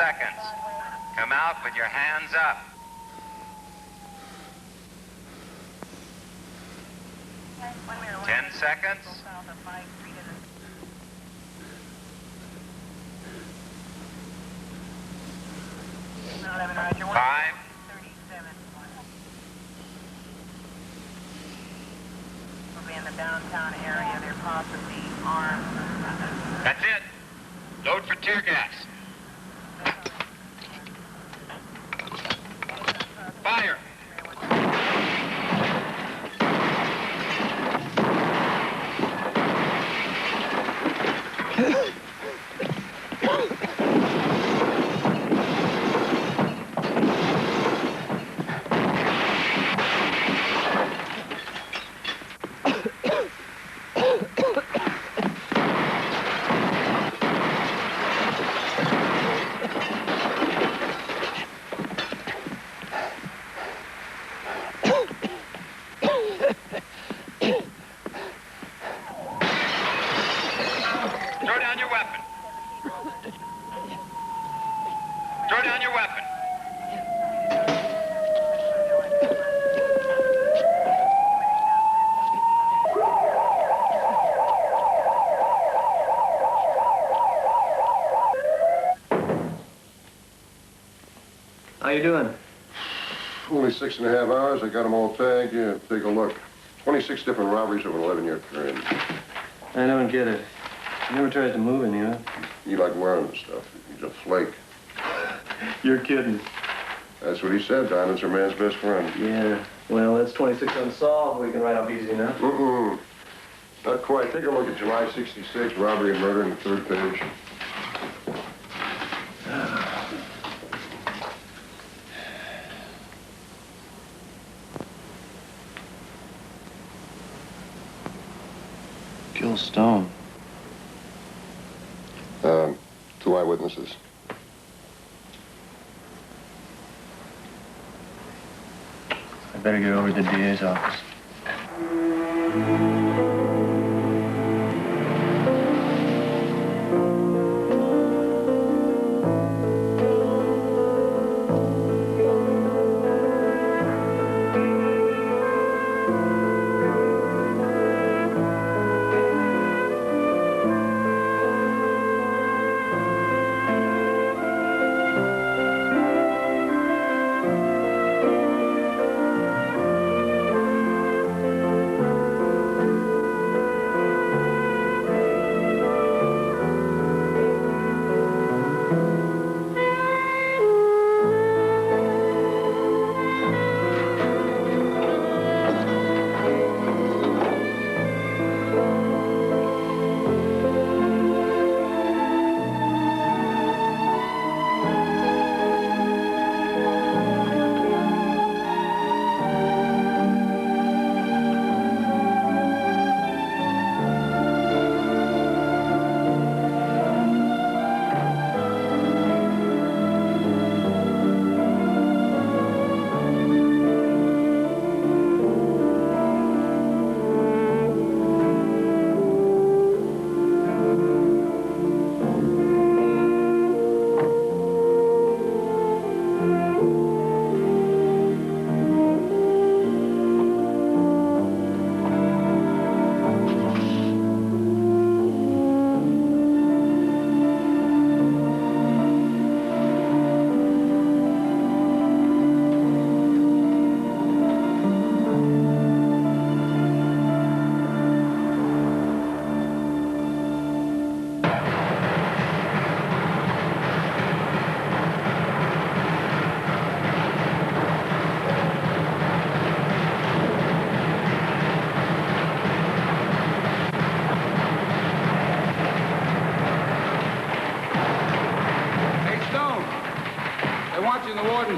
seconds. Come out with your hands up. Ten seconds. 5. We'll be in the downtown area. They're possibly armed. That's it. Load for tear gas. Fire. How you doing? Only 6.5 hours. I got them all tagged. Yeah, take a look. 26 different robberies over an 11-year period. I don't get it. He never tries to move any, huh? He like wearing the stuff. He's a flake. You're kidding. That's what he said. Diamond's her man's best friend. Yeah. Well, that's 26 unsolved. We can write off easy enough. Not quite. Take a look at July 66, robbery and murder on the 3rd page. Gil Stone. 2 eyewitnesses. I better get over to the DA's office.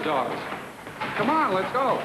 Dogs. Come on, let's go.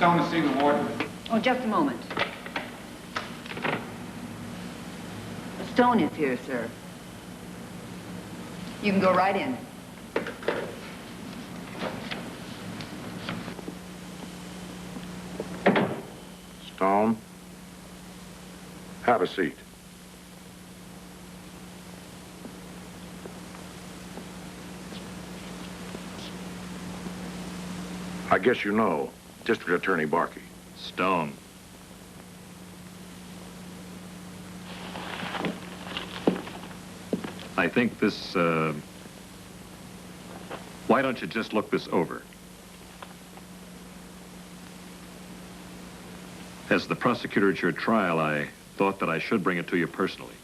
Stone to see the warden. Oh, just a moment. Stone is here, sir. You can go right in. Stone, have a seat. I guess you know District Attorney Barkey. Stone. I think this, why don't you just look this over? As the prosecutor at your trial, I thought that I should bring it to you personally.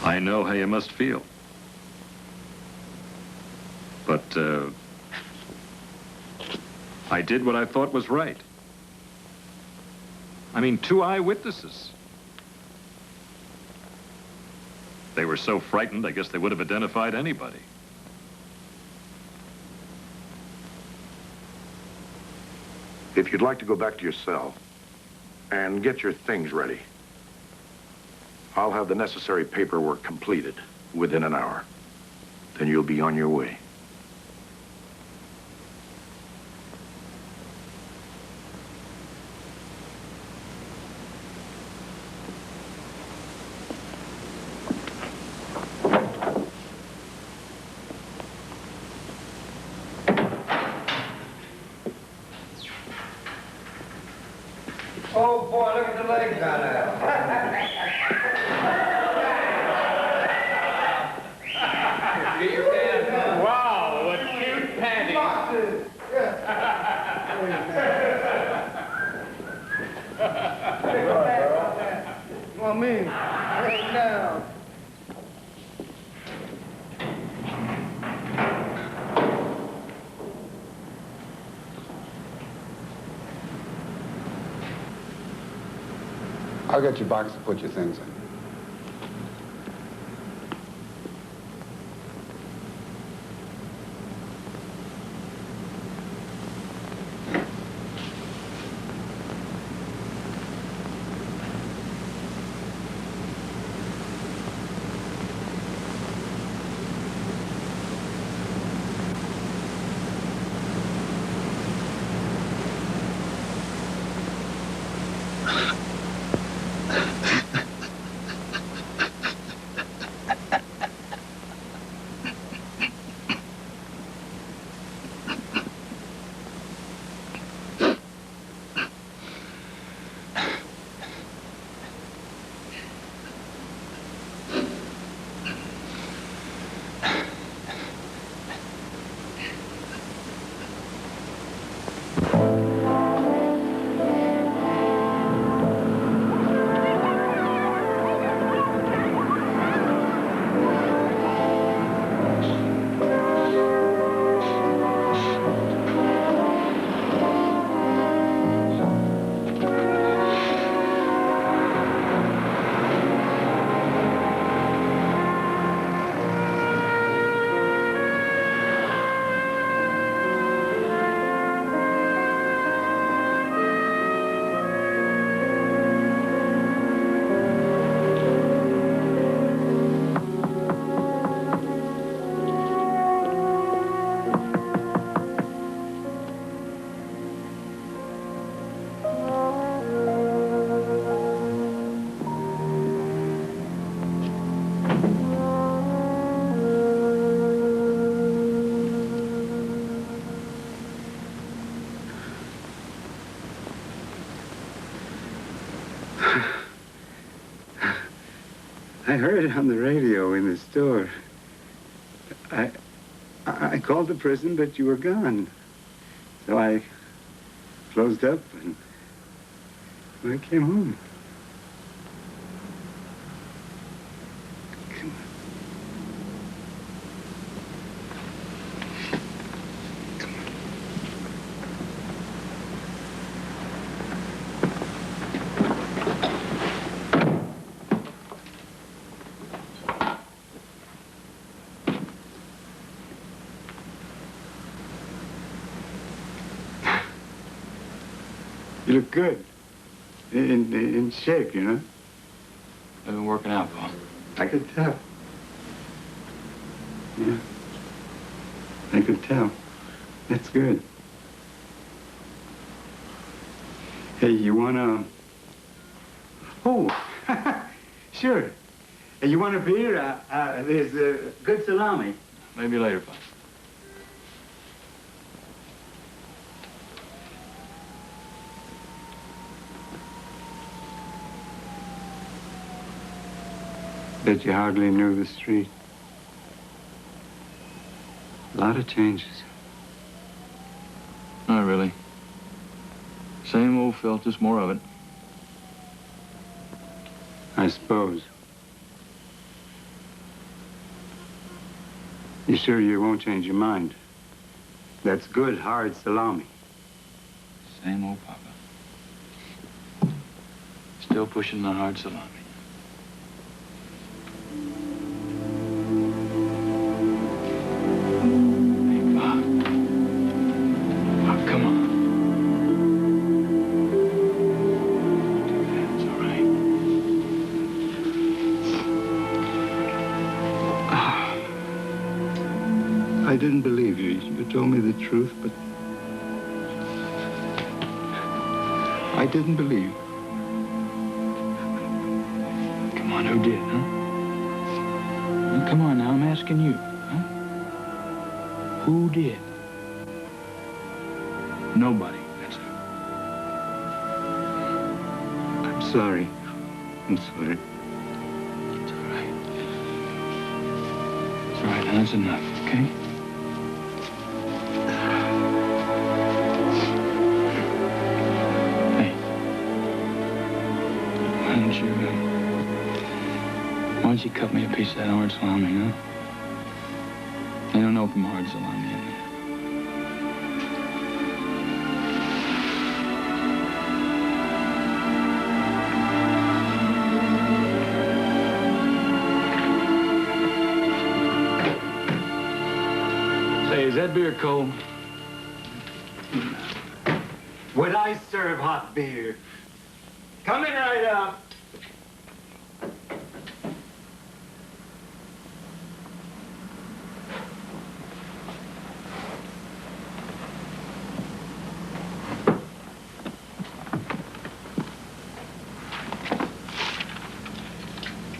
I know how you must feel. But, I did what I thought was right. I mean, 2 eyewitnesses. They were so frightened, I guess they would have identified anybody. If you'd like to go back to your cell and get your things ready, I'll have the necessary paperwork completed within an hour. Then you'll be on your way. Oh, boy, look at the legs on that. Wow, what cute panties. Come on, me. Right down. I'll get your box to put your things in. I heard it on the radio in the store. I called the prison, but you were gone. So I closed up, and I came home. Come on. Come on. You look good. In shape, you know? I've been working out, Paul. I could tell. Yeah. I could tell. That's good. Hey, you wanna... Oh, sure. Hey, you want a beer? There's good salami. Maybe later, Paul. Bet you hardly knew the street. A lot of changes. Not really. Same old filth, just more of it. I suppose. You sure you won't change your mind? That's good, hard salami. Same old Papa. Still pushing the hard salami. Hey, Pop. Pop, come on. Do that, it's all right. I didn't believe you. You told me the truth, but I didn't believe. Come on, who did, huh? Well, come on now, I'm asking you, huh? Who did? Nobody, that's it. I'm sorry. I'm sorry. It's all right. It's all right, now that's enough, okay? Hey. Why don't you cut me a piece of that hard salami, huh? They don't open hard salami in there. Say, is that beer cold? Would I serve hot beer? Coming right up.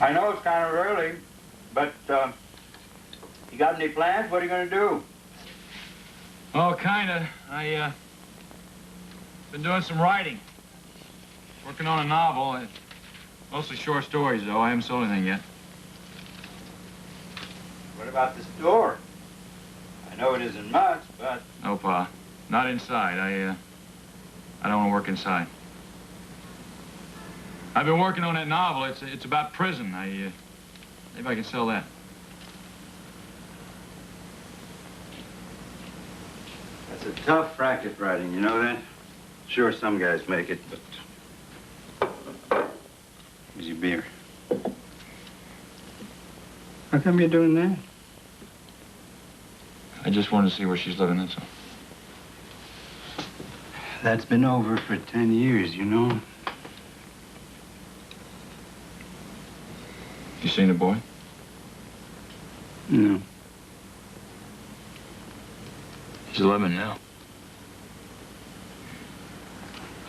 I know it's kind of early, but you got any plans? What are you going to do? Oh, kinda. Been doing some writing. Working on a novel. Mostly short stories, though. I haven't sold anything yet. What about the store? I know it isn't much, but... No, Pa. Not inside. I don't want to work inside. I've been working on that novel. It's about prison. Maybe I can sell that. That's a tough racket writing, you know that? Sure, some guys make it, but... Here's your beer. How come you're doing that? I just wanted to see where she's living, that's all. That's been over for 10 years, you know? You seen the boy? No. He's 11 now.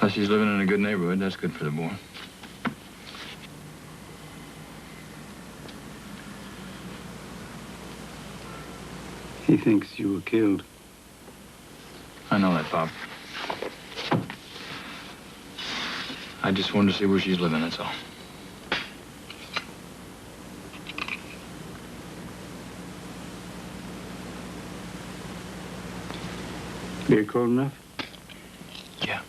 She's living in a good neighborhood. That's good for the boy. He thinks you were killed. I know that, Pop. I just wanted to see where she's living, that's all. Beer cold enough? Yeah.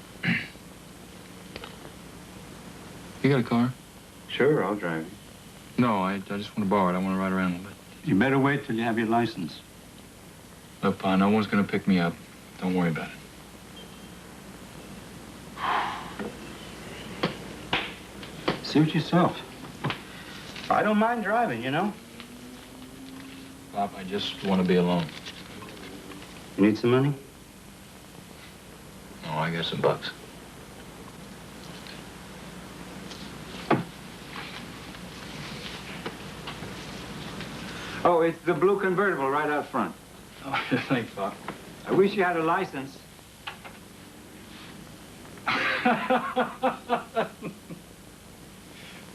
You got a car? Sure, I'll drive you. No, I just want to borrow it. I want to ride around a little bit. You better wait till you have your license. Look, Pa, no one's going to pick me up. Don't worry about it. Suit yourself. I don't mind driving, you know. Pop, I just want to be alone. You need some money? Oh, I got some bucks. Oh, it's the blue convertible right out front. Oh, thanks, Pop. I wish you had a license.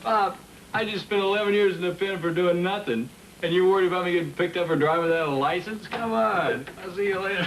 Pop, I just spent 11 years in the pen for doing nothing, and you're worried about me getting picked up for driving without a license? Come on. I'll see you later.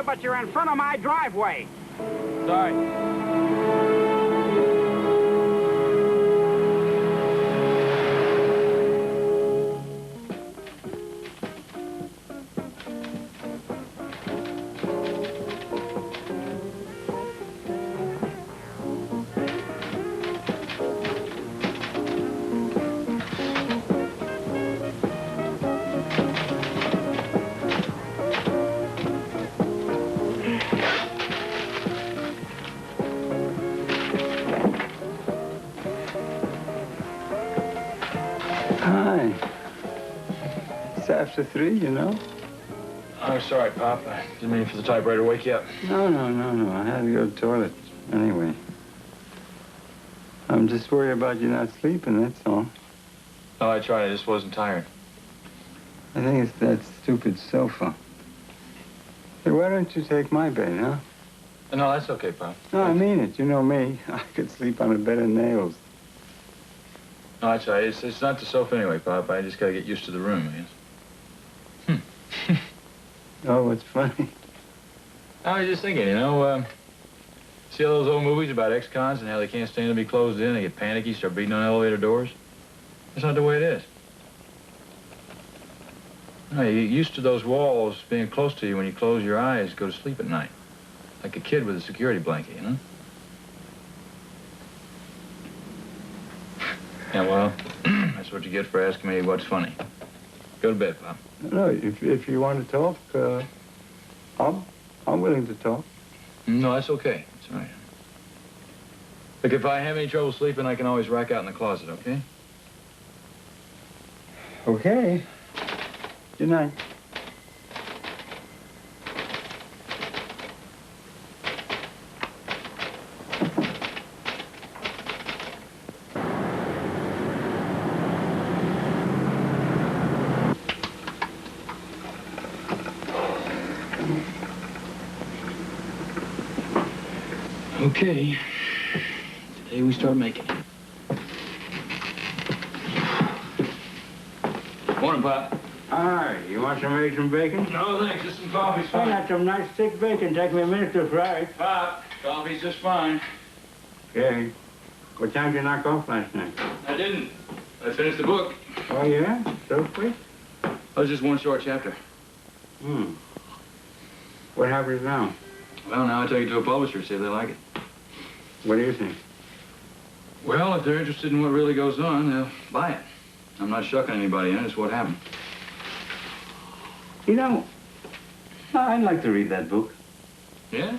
But you're in front of my driveway. Sorry. Hi. It's after 3, you know. I'm sorry, Pop. I didn't mean for the typewriter to wake you up. No. I had to go to the toilet. Anyway. I'm just worried about you not sleeping, that's all. No, I tried. I just wasn't tired. I think it's that stupid sofa. Hey, why don't you take my bed, huh? No, that's okay, Pop. No, I mean it. You know me. I could sleep on a bed of nails. No, that's all right. It's not the sofa anyway, Pop. I just got to get used to the room, I guess. Oh, what's funny? I was just thinking, you know, see all those old movies about ex-cons and how they can't stand to be closed in, they get panicky, start beating on elevator doors? That's not the way it is. No, you get used to those walls being close to you when you close your eyes, go to sleep at night. Like a kid with a security blanket, you know? Yeah, well, that's what you get for asking me what's funny. Go to bed, Pop. No, if you want to talk, I'm willing to talk. No, that's okay. It's all right. Look, if I have any trouble sleeping, I can always rack out in the closet, okay? Okay. Good night. Okay. Today we start making it. Morning, Pop. Hi, you want some eggs and bacon? No, thanks. Just some coffee's I fine. got some nice thick bacon. Take me a minute to fry. Pop, coffee's just fine. Okay. What time did you knock off last night? I didn't. I finished the book. Oh, yeah? So quick? That was just one short chapter. What happens now? Well, now I take it to a publisher, see if they like it. What do you think? Well, if they're interested in what really goes on, they'll buy it. I'm not shucking anybody in. It's what happened. You know, I'd like to read that book. Yeah?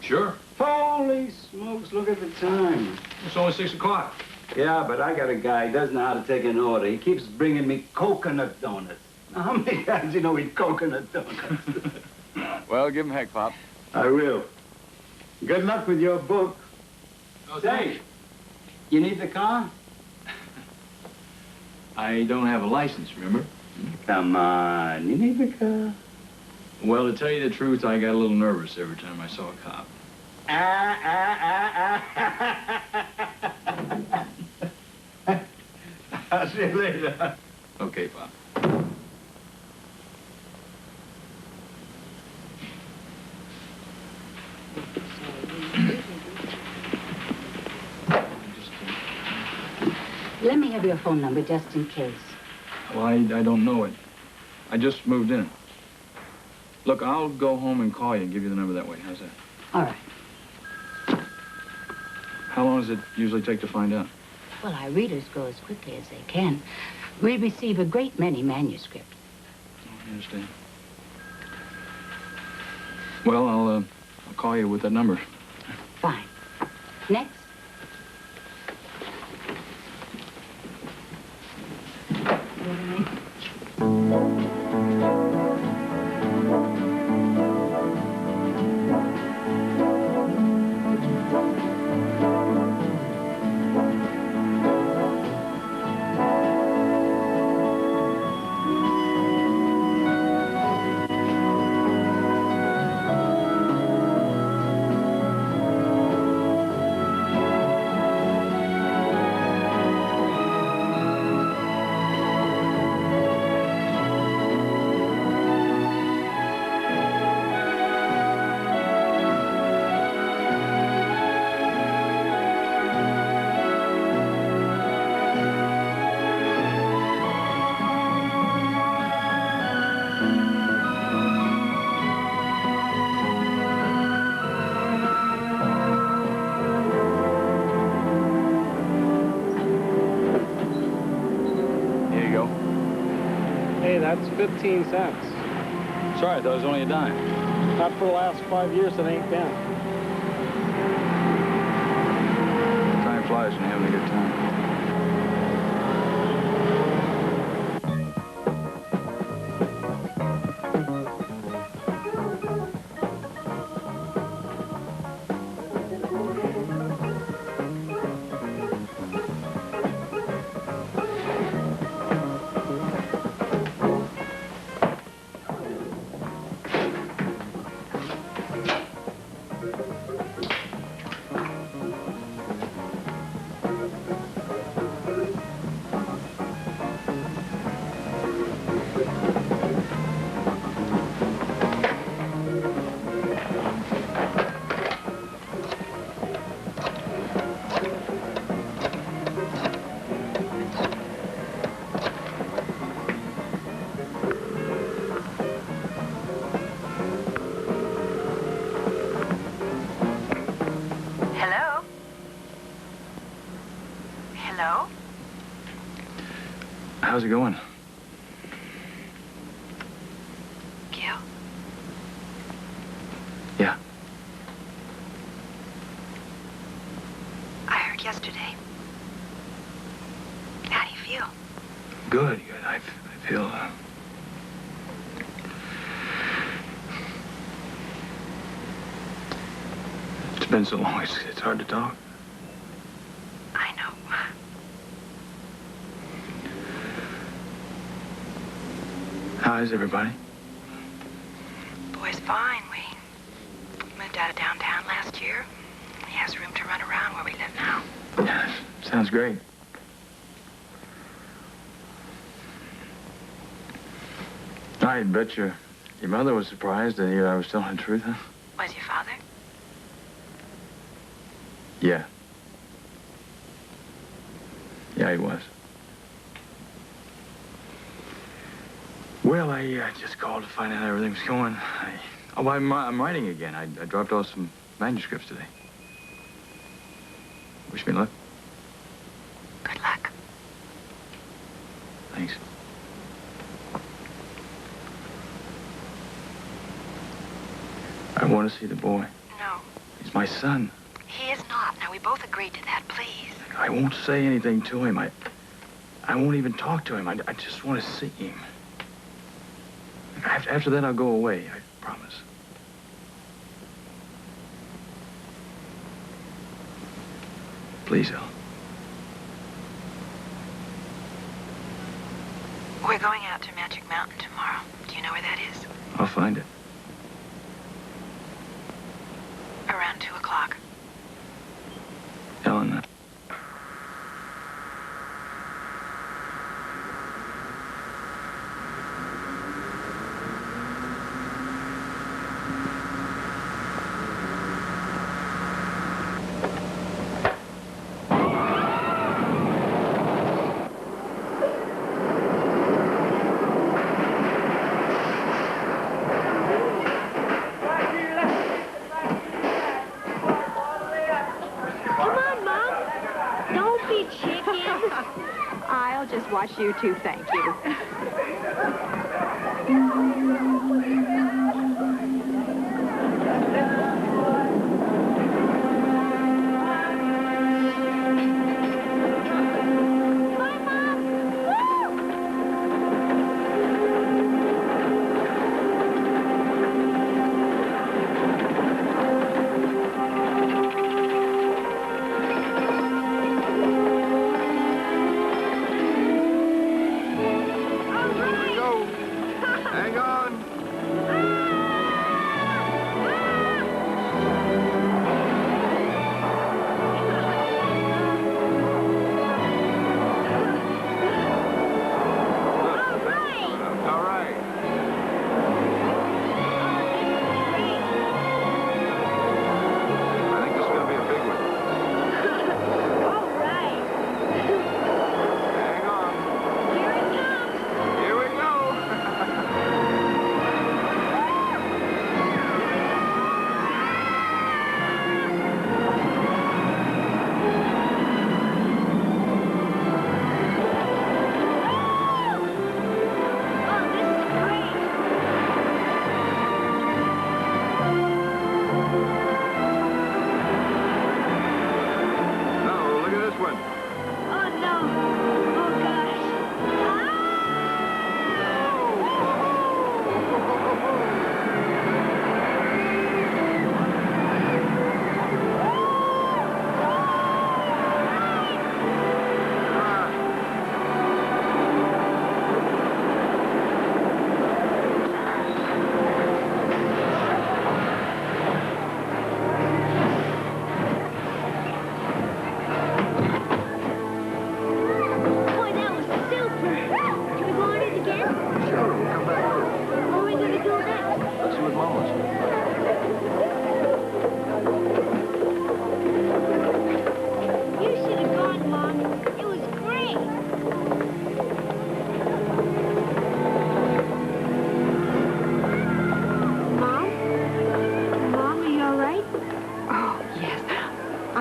Sure. Holy smokes, look at the time. It's only 6 o'clock. Yeah, but I got a guy who doesn't know how to take an order. He keeps bringing me coconut donuts. Now, how many guys you know eat coconut donuts? Well, give him heck, Pop. I will. Good luck with your book. Oh, Say, you need the car? I don't have a license, remember? Come on, you need the car. Well, to tell you the truth, I got a little nervous every time I saw a cop. I'll see you later. Okay, Pop. Let me have your phone number just in case. Well, I don't know it. I just moved in. Look, I'll go home and call you and give you the number that way. How's that? All right. How long does it usually take to find out? Well, our readers go as quickly as they can. We receive a great many manuscripts. I understand. Well, I'll call you with that number. Fine. Next. That's 15 cents. Sorry, I thought it was only a dime. Not for the last 5 years, it ain't been. Time flies when you're having a good time. How's it going? Gil? Yeah. I heard yesterday. How do you feel? Good, good. I feel, It's been so long, it's hard to talk. I know. How is everybody? Boy's fine. We moved out of downtown last year. He has room to run around where we live now. Yeah, sounds great. I bet your mother was surprised to hear I was telling the truth, huh? Was your father? Yeah. Yeah, he was. Well, I just called to find out how everything was going. I'm writing again. I dropped off some manuscripts today. Wish me luck. Good luck. Thanks. I want to see the boy. No, He's my son. he is not. Now, we both agreed to that, please. I won't say anything to him. I won't even talk to him. I just want to see him. After that, I'll go away. I promise. Please, Ellen. We're going out to Magic Mountain tomorrow. Do you know where that is? I'll find it. Around 2 o'clock. Ellen, I'll just watch you two, thank you.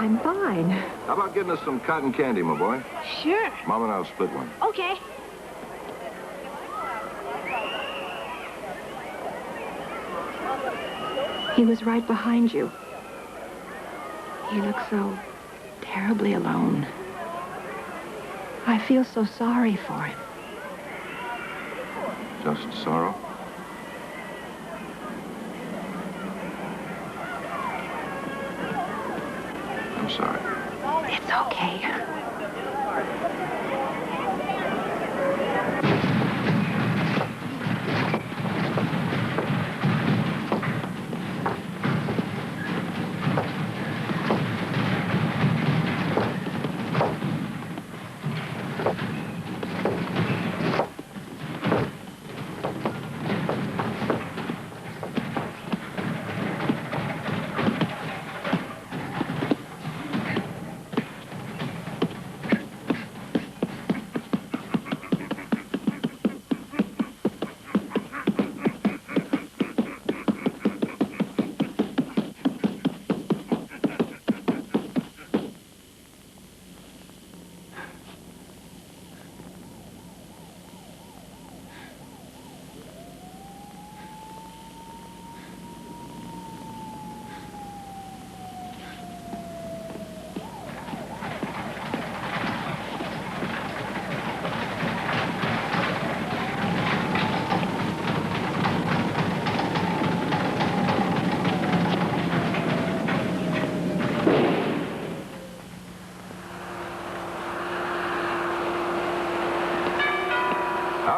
I'm fine. How about getting us some cotton candy, my boy? Sure. Mom and I'll split one. Okay. He was right behind you. He looked so terribly alone. I feel so sorry for him. Just sorrow? I'm sorry. It's okay.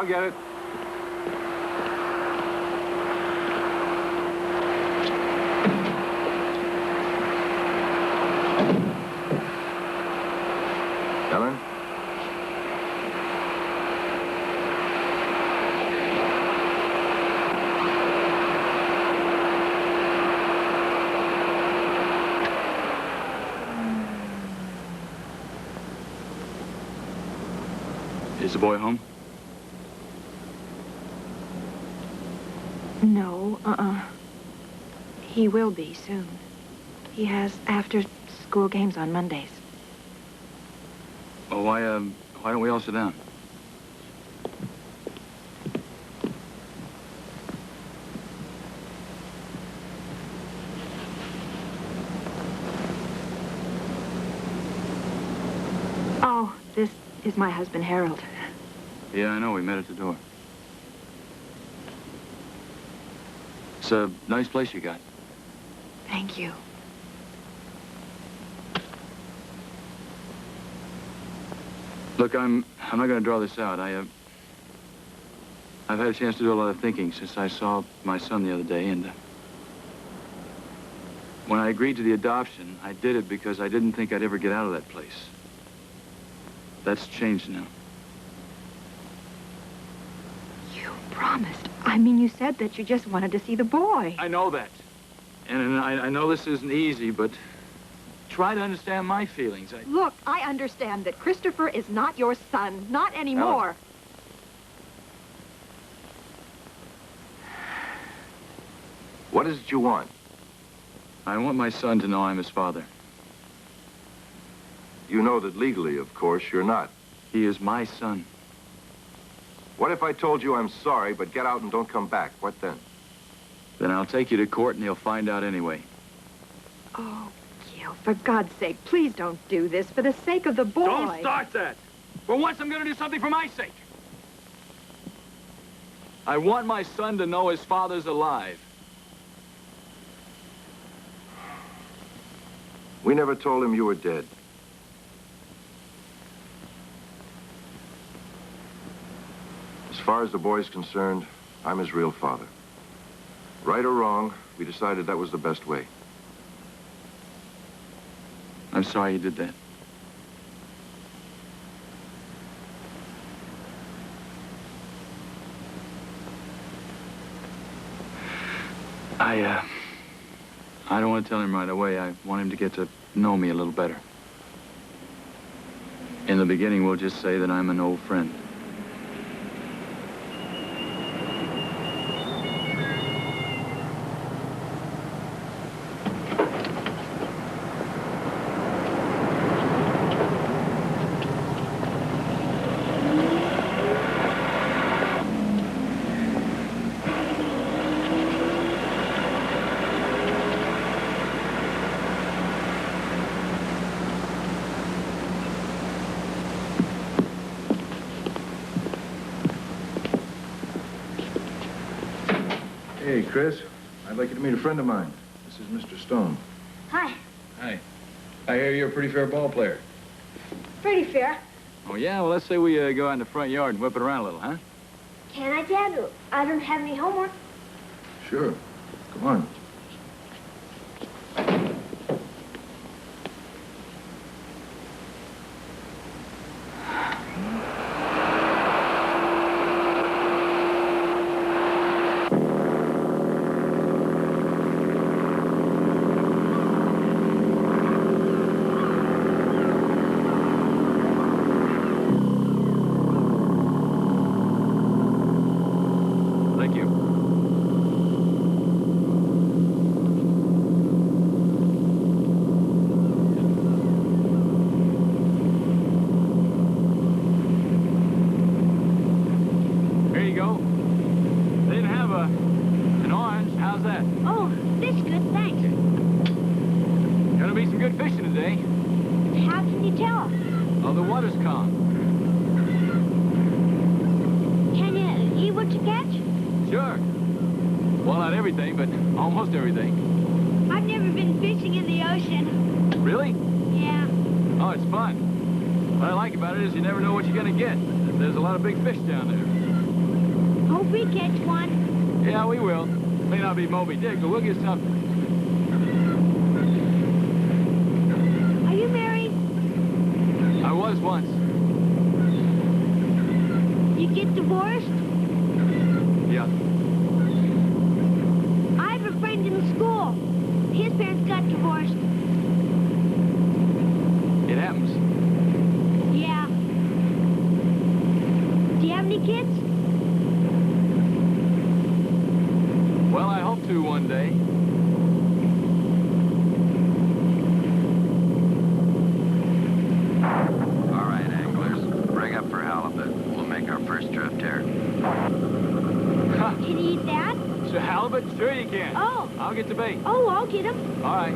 get it. Ellen? Is the boy home? No, He will be soon. He has after-school games on Mondays. Oh, why don't we all sit down? Oh, this is my husband, Harold. Yeah, I know. We met at the door. It's a nice place you got. Thank you. Look, I'm not going to draw this out. I've had a chance to do a lot of thinking since I saw my son the other day, and when I agreed to the adoption, I did it because I didn't think I'd ever get out of that place. That's changed now. You promised. I mean, you said that you just wanted to see the boy. I know that. And I know this isn't easy, but try to understand my feelings. Look, I understand that Christopher is not your son. Not anymore. What is it you want? I want my son to know I'm his father. You know that legally, of course, you're not. He is my son. What if I told you I'm sorry, but get out and don't come back? What then? Then I'll take you to court and he'll find out anyway. Oh, Gil, for God's sake, please don't do this. For the sake of the boy. Don't start that! For once, I'm going to do something for my sake. I want my son to know his father's alive. We never told him you were dead. As far as the boy's concerned, I'm his real father. Right or wrong, we decided that was the best way. I'm sorry you did that. I don't want to tell him right away. I want him to get to know me a little better. In the beginning, we'll just say that I'm an old friend. Hey, Chris. I'd like you to meet a friend of mine. This is Mr. Stone. Hi. Hi. I hear you're a pretty fair ball player. Pretty fair. Oh, yeah? Well, let's say we go out in the front yard and whip it around a little, huh? Can I, Dad? I don't have any homework. Sure. Come on. Big fish down there. Hope we catch one. Yeah, we will. May not be Moby Dick, but we'll get something. Are you married? I was once. You get divorced? Yeah. I have a friend in school. His parents got divorced. It happens. Yeah. Do you have any kids? Well, I hope to one day. All right, anglers. Bring up for halibut. We'll make our first drift here. Can you eat that? So halibut? Sure you can. Oh. I'll get the bait. Oh, I'll get him. All right.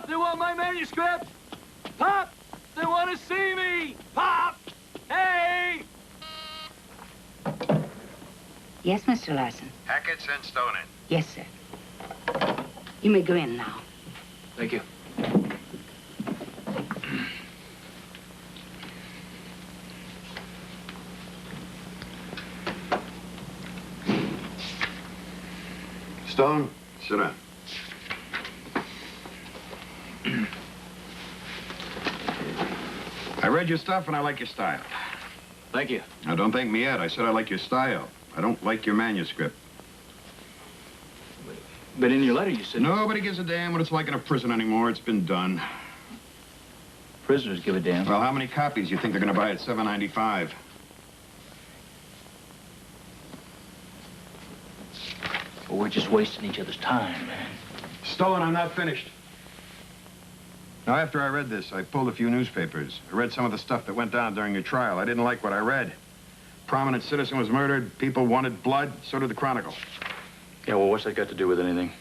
They want my manuscript! Pop! They want to see me! Pop! Hey! Yes, Mr. Larson. Hackett's and Stoning. Yes, sir. You may go in now. Thank you. Stone, sit down. I read your stuff and I like your style. Thank you. Now, don't thank me yet. I said I like your style. I don't like your manuscript. But in your letter you said... Nobody gives a damn what it's like in a prison anymore. It's been done. Prisoners give a damn. Well, how many copies you think they're going to buy at $7.95? Well, we're just wasting each other's time, man. Stone, I'm not finished. Now, after I read this, I pulled a few newspapers. I read some of the stuff that went down during your trial. I didn't like what I read. Prominent citizen was murdered. People wanted blood. So did the Chronicle. Yeah, well, what's that got to do with anything?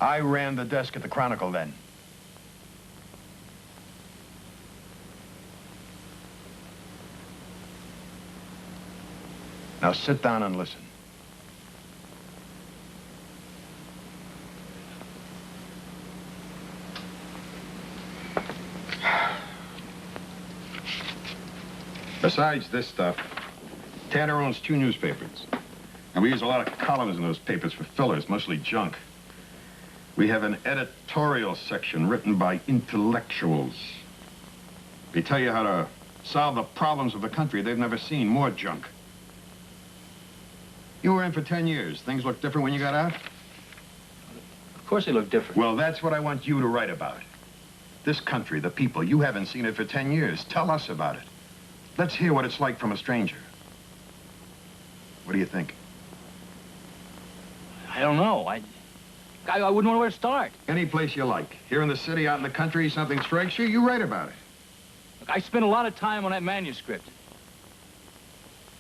I ran the desk at the Chronicle then. Now, sit down and listen. Besides this stuff, Tanner owns 2 newspapers. And we use a lot of columns in those papers for fillers, mostly junk. We have an editorial section written by intellectuals. They tell you how to solve the problems of the country they've never seen. More junk. You were in for 10 years. Things look different when you got out? Of course they look different. Well, that's what I want you to write about. This country, the people, you haven't seen it for 10 years. Tell us about it. Let's hear what it's like from a stranger. What do you think? I don't know. I wouldn't know where to start. Any place you like. Here in the city, out in the country, something strikes you, you write about it. Look, I spent a lot of time on that manuscript.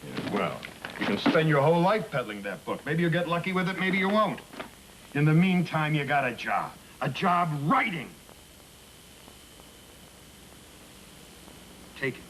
Yeah, well, you can spend your whole life peddling that book. Maybe you'll get lucky with it, maybe you won't. In the meantime, you got a job. A job writing. Take it.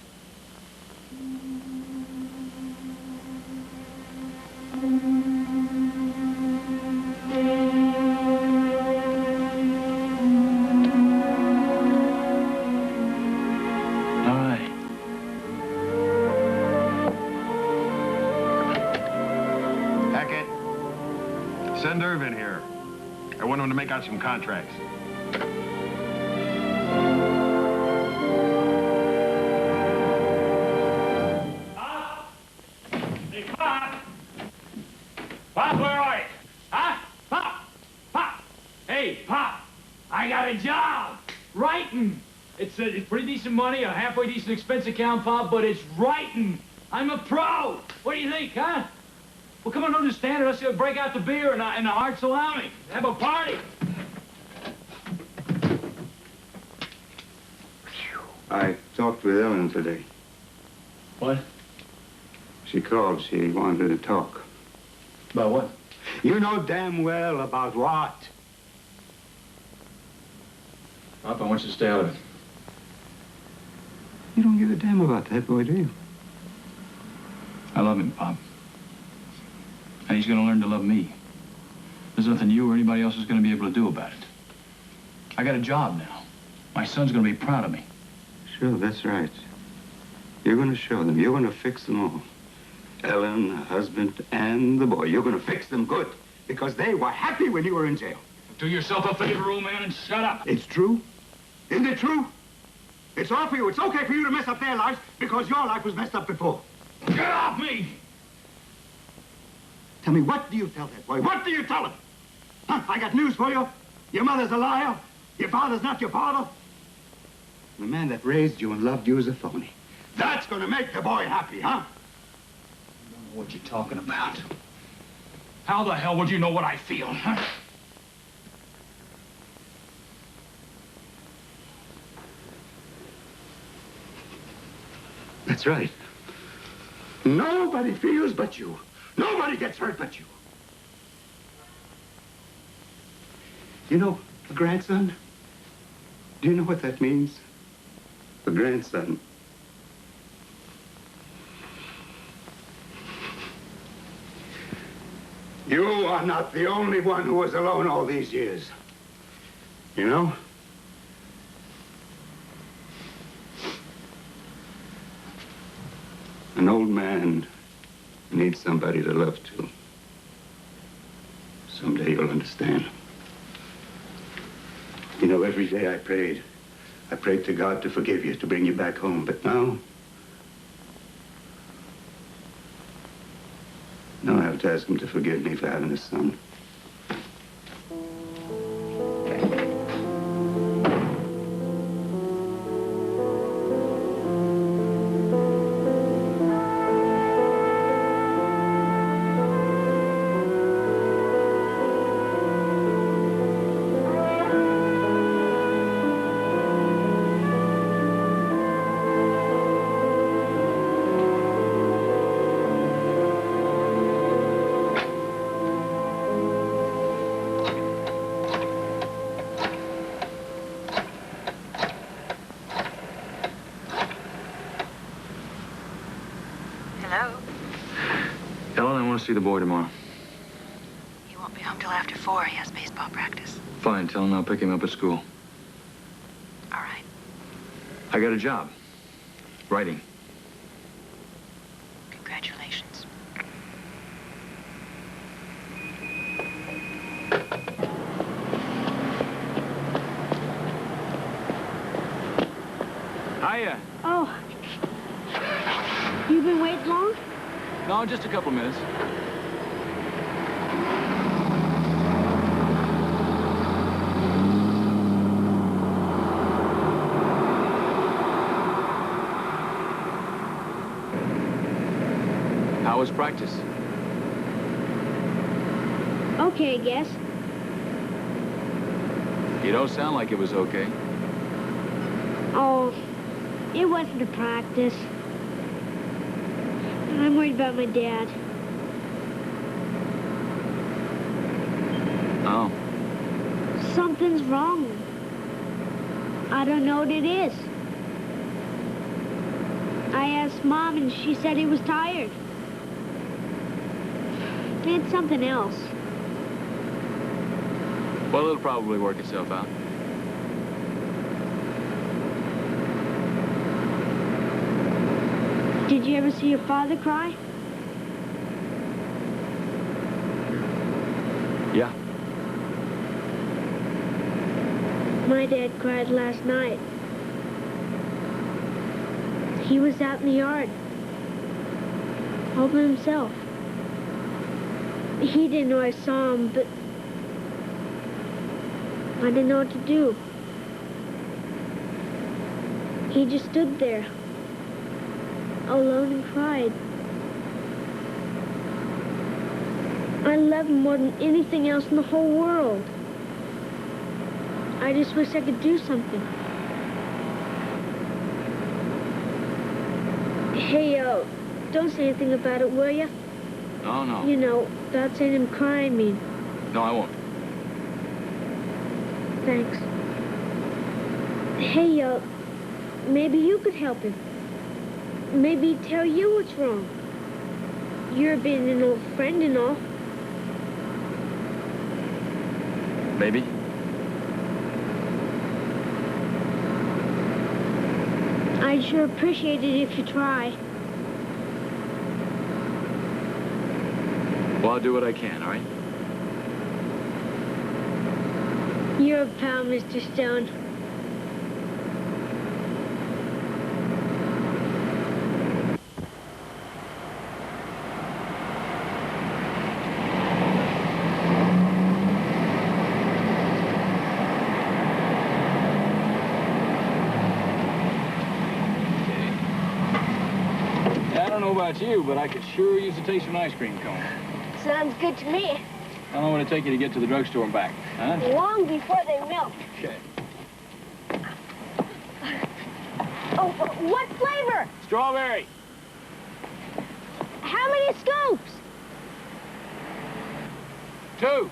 Send Irvin here. I want him to make out some contracts. Pop? Hey, Pop! Pop, where are you? Huh? Pop! Pop! Hey, Pop! I got a job! Writing! It's pretty decent money, a halfway decent expense account, Pop, but it's writing! I'm a pro! What do you think, huh? Well, come on, don't just stand there. Let's break out the beer and the hearts allow me. Have a party. I talked with Ellen today. What? She called. She wanted to talk. About what? You know damn well about what. Pop, I want you to stay out of it. You don't give a damn about that boy, do you? I love him, Pop. And he's going to learn to love me. There's nothing you or anybody else is going to be able to do about it. I got a job now. My son's going to be proud of me. Sure, that's right. You're going to show them. You're going to fix them all. Ellen, her husband, and the boy. You're going to fix them good. Because they were happy when you were in jail. Do yourself a favor, old man, and shut up. It's true. Isn't it true? It's all for you. It's okay for you to mess up their lives because your life was messed up before. Get off me! Tell me, what do you tell that boy? What do you tell him? Huh? I got news for you. Your mother's a liar. Your father's not your father. The man that raised you and loved you is a phony. That's going to make the boy happy, huh? I don't know what you're talking about. How the hell would you know what I feel, huh? That's right. Nobody feels but you. Nobody gets hurt but you. You know, a grandson? Do you know what that means? A grandson. You are not the only one who was alone all these years. You know? An old man needs somebody to love too. Someday you'll understand. You know, every day I prayed to God to forgive you, to bring you back home. But now I have to ask him to forgive me for having a son. See the boy tomorrow. He won't be home till after 4. He has baseball practice. Fine, tell him I'll pick him up at school. All right. I got a job. Writing. Congratulations. Hiya. Oh. You been waiting long? No, just a couple minutes. How was practice? Okay, I guess. You don't sound like it was okay. Oh, it wasn't a practice. I'm worried about my dad. Oh. Something's wrong. I don't know what it is. I asked Mom, and she said he was tired. It's something else. Well, it'll probably work itself out. Did you ever see your father cry? Yeah. My dad cried last night. He was out in the yard, all by himself. He didn't know I saw him, but I didn't know what to do. He just stood there, alone, and cried. I love him more than anything else in the whole world. I just wish I could do something. Hey, don't say anything about it, will you? No, no. You know, about saying him cry, I mean. No, I won't. Thanks. Hey, maybe you could help him. Maybe he'd tell you what's wrong. You're being an old friend and all. Maybe. I'd sure appreciate it if you try. Well, I'll do what I can, all right? You're a pal, Mr. Stone. I don't know about you, but I could sure use a taste of an ice cream cone. Sounds good to me. How long will it take you to get to the drugstore and back, huh? Long before they melt. Okay. Oh, what flavor? Strawberry. How many scoops? 2.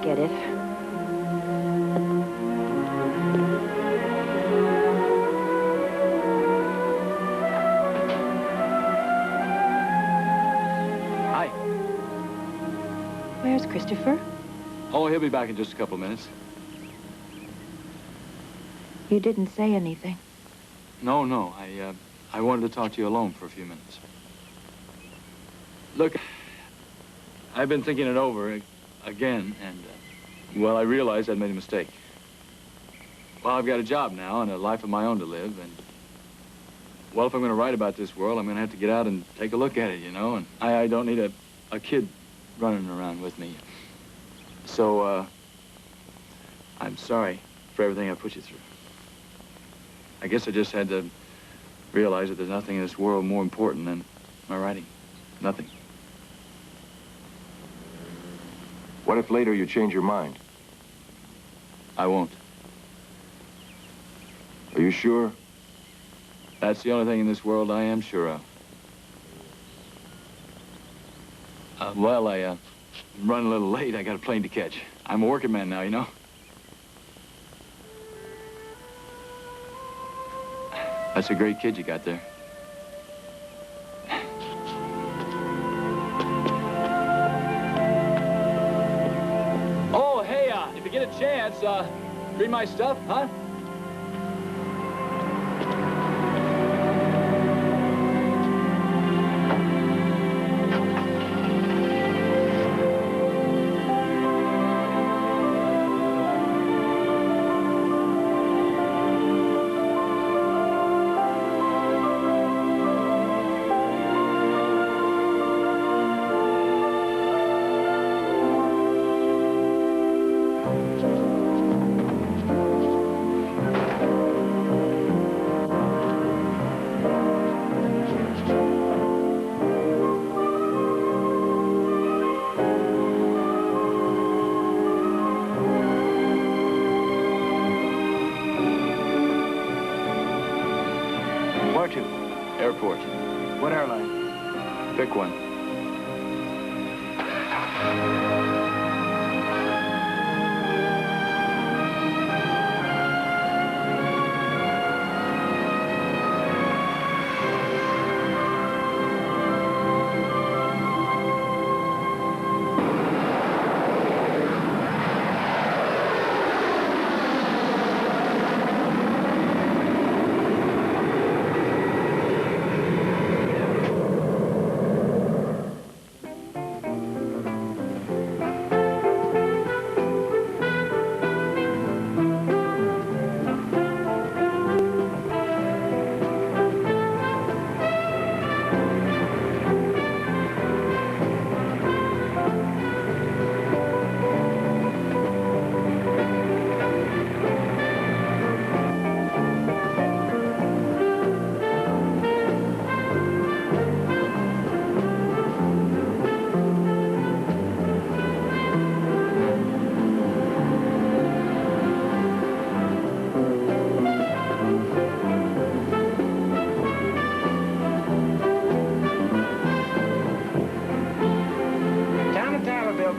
Get it. Hi. Where's Christopher? Oh, he'll be back in just a couple of minutes. You didn't say anything. No, no. I wanted to talk to you alone for a few minutes. Look, I've been thinking it over again, and, well, I realized I'd made a mistake. Well, I've got a job now and a life of my own to live, and, well, if I'm going to write about this world, I'm going to have to get out and take a look at it, you know, and I don't need a kid running around with me. So, I'm sorry for everything I put you through. I guess I just had to realize that there's nothing in this world more important than my writing. Nothing. What if later you change your mind? I won't. Are you sure? That's the only thing in this world I am sure of. Well, I'm running a little late. I got a plane to catch. I'm a working man now, you know. That's a great kid you got there. Oh, hey, if you get a chance, read my stuff, huh? Where to? Airport. What airline? Pick one.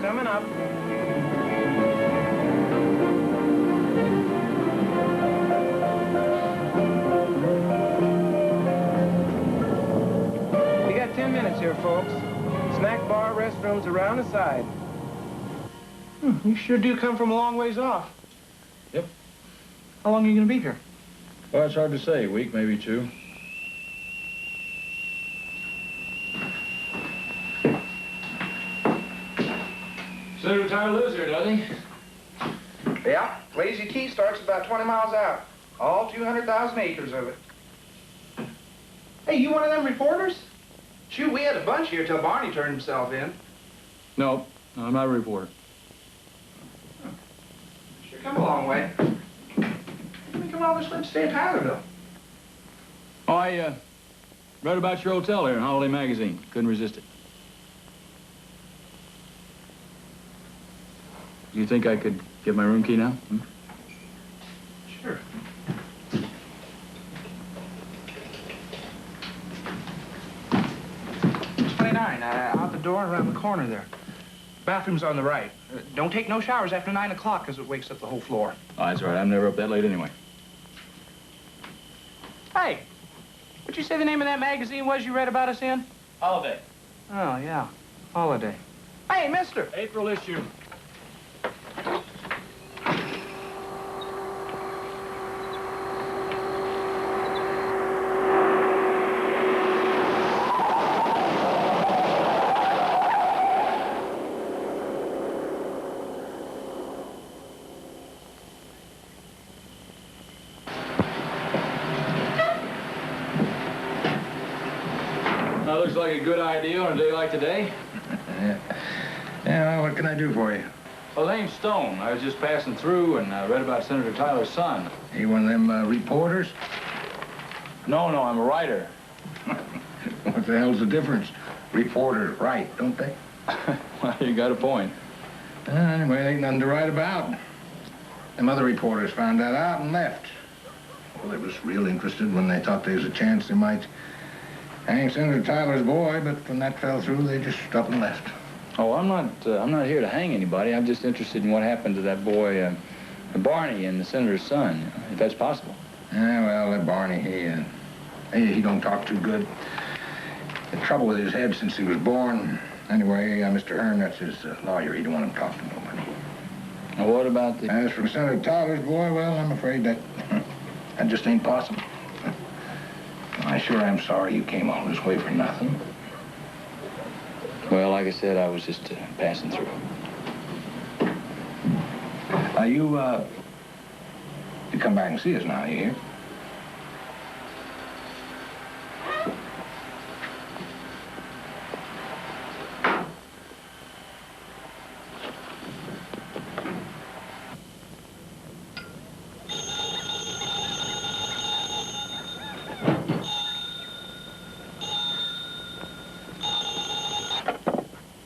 Coming up. We got 10 minutes here, folks. Snack bar, restrooms around the side. You sure do come from a long ways off. Yep. How long are you going to be here? Well, it's hard to say. A week, maybe 2. Senator Tyler lives here, doesn't he? Yeah. Lazy Key starts about 20 miles out. All 200,000 acres of it. Hey, you one of them reporters? Shoot, we had a bunch here till Barney turned himself in. No, I'm not a reporter. Sure come a long way. We come all this way to stay in Tylerville. Oh, I read about your hotel here in Holiday Magazine. Couldn't resist it. You think I could get my room key now? Sure. It's 29, out the door and around the corner there. Bathroom's on the right. Don't take no showers after 9 o'clock because it wakes up the whole floor. Oh, that's all right. I'm never up that late anyway. Hey, what'd you say the name of that magazine was you read about us in? Holiday. Oh, yeah. Holiday. Hey, mister. April issue. That looks like a good idea on a day like today. Yeah, well, what can I do for you? Well, name's Stone. I was just passing through and I read about Senator Tyler's son. You one of them reporters? No, I'm a writer. What the hell's the difference? Reporters write, don't they? Well, you got a point. Anyway, there ain't nothing to write about. Them other reporters found that out and left. Well, they was real interested when they thought there was a chance they might hang Senator Tyler's boy, but when that fell through, they just up and left. Oh, I'm not here to hang anybody. I'm just interested in what happened to that boy, Barney, and the senator's son, if that's possible. Yeah, well, that Barney, he don't talk too good. The trouble with his head since he was born. Anyway, Mr. Hearn, that's his lawyer. He don't want him to talk to nobody. Now, what about the... As for Senator Tyler's boy, well, I'm afraid that just ain't possible. I sure am sorry you came all this way for nothing. Well, like I said, I was just passing through. You come back and see us now, you hear?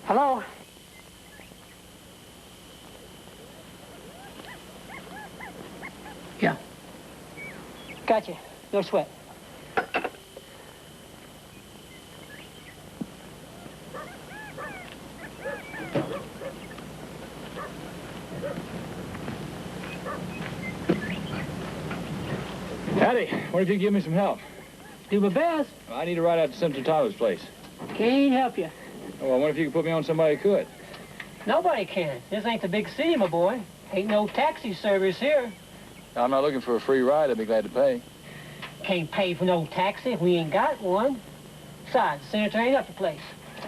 Hello? Yeah. Gotcha. No sweat. Hattie, what if you give me some help? Do my best. I need to ride out to Subtitles' place. Can't help you. Oh, well, what if you could put me on somebody who could? Nobody can. This ain't the big city, my boy. Ain't no taxi service here. I'm not looking for a free ride. I'd be glad to pay. Can't pay for no taxi if we ain't got one. Besides, the senator ain't at the place.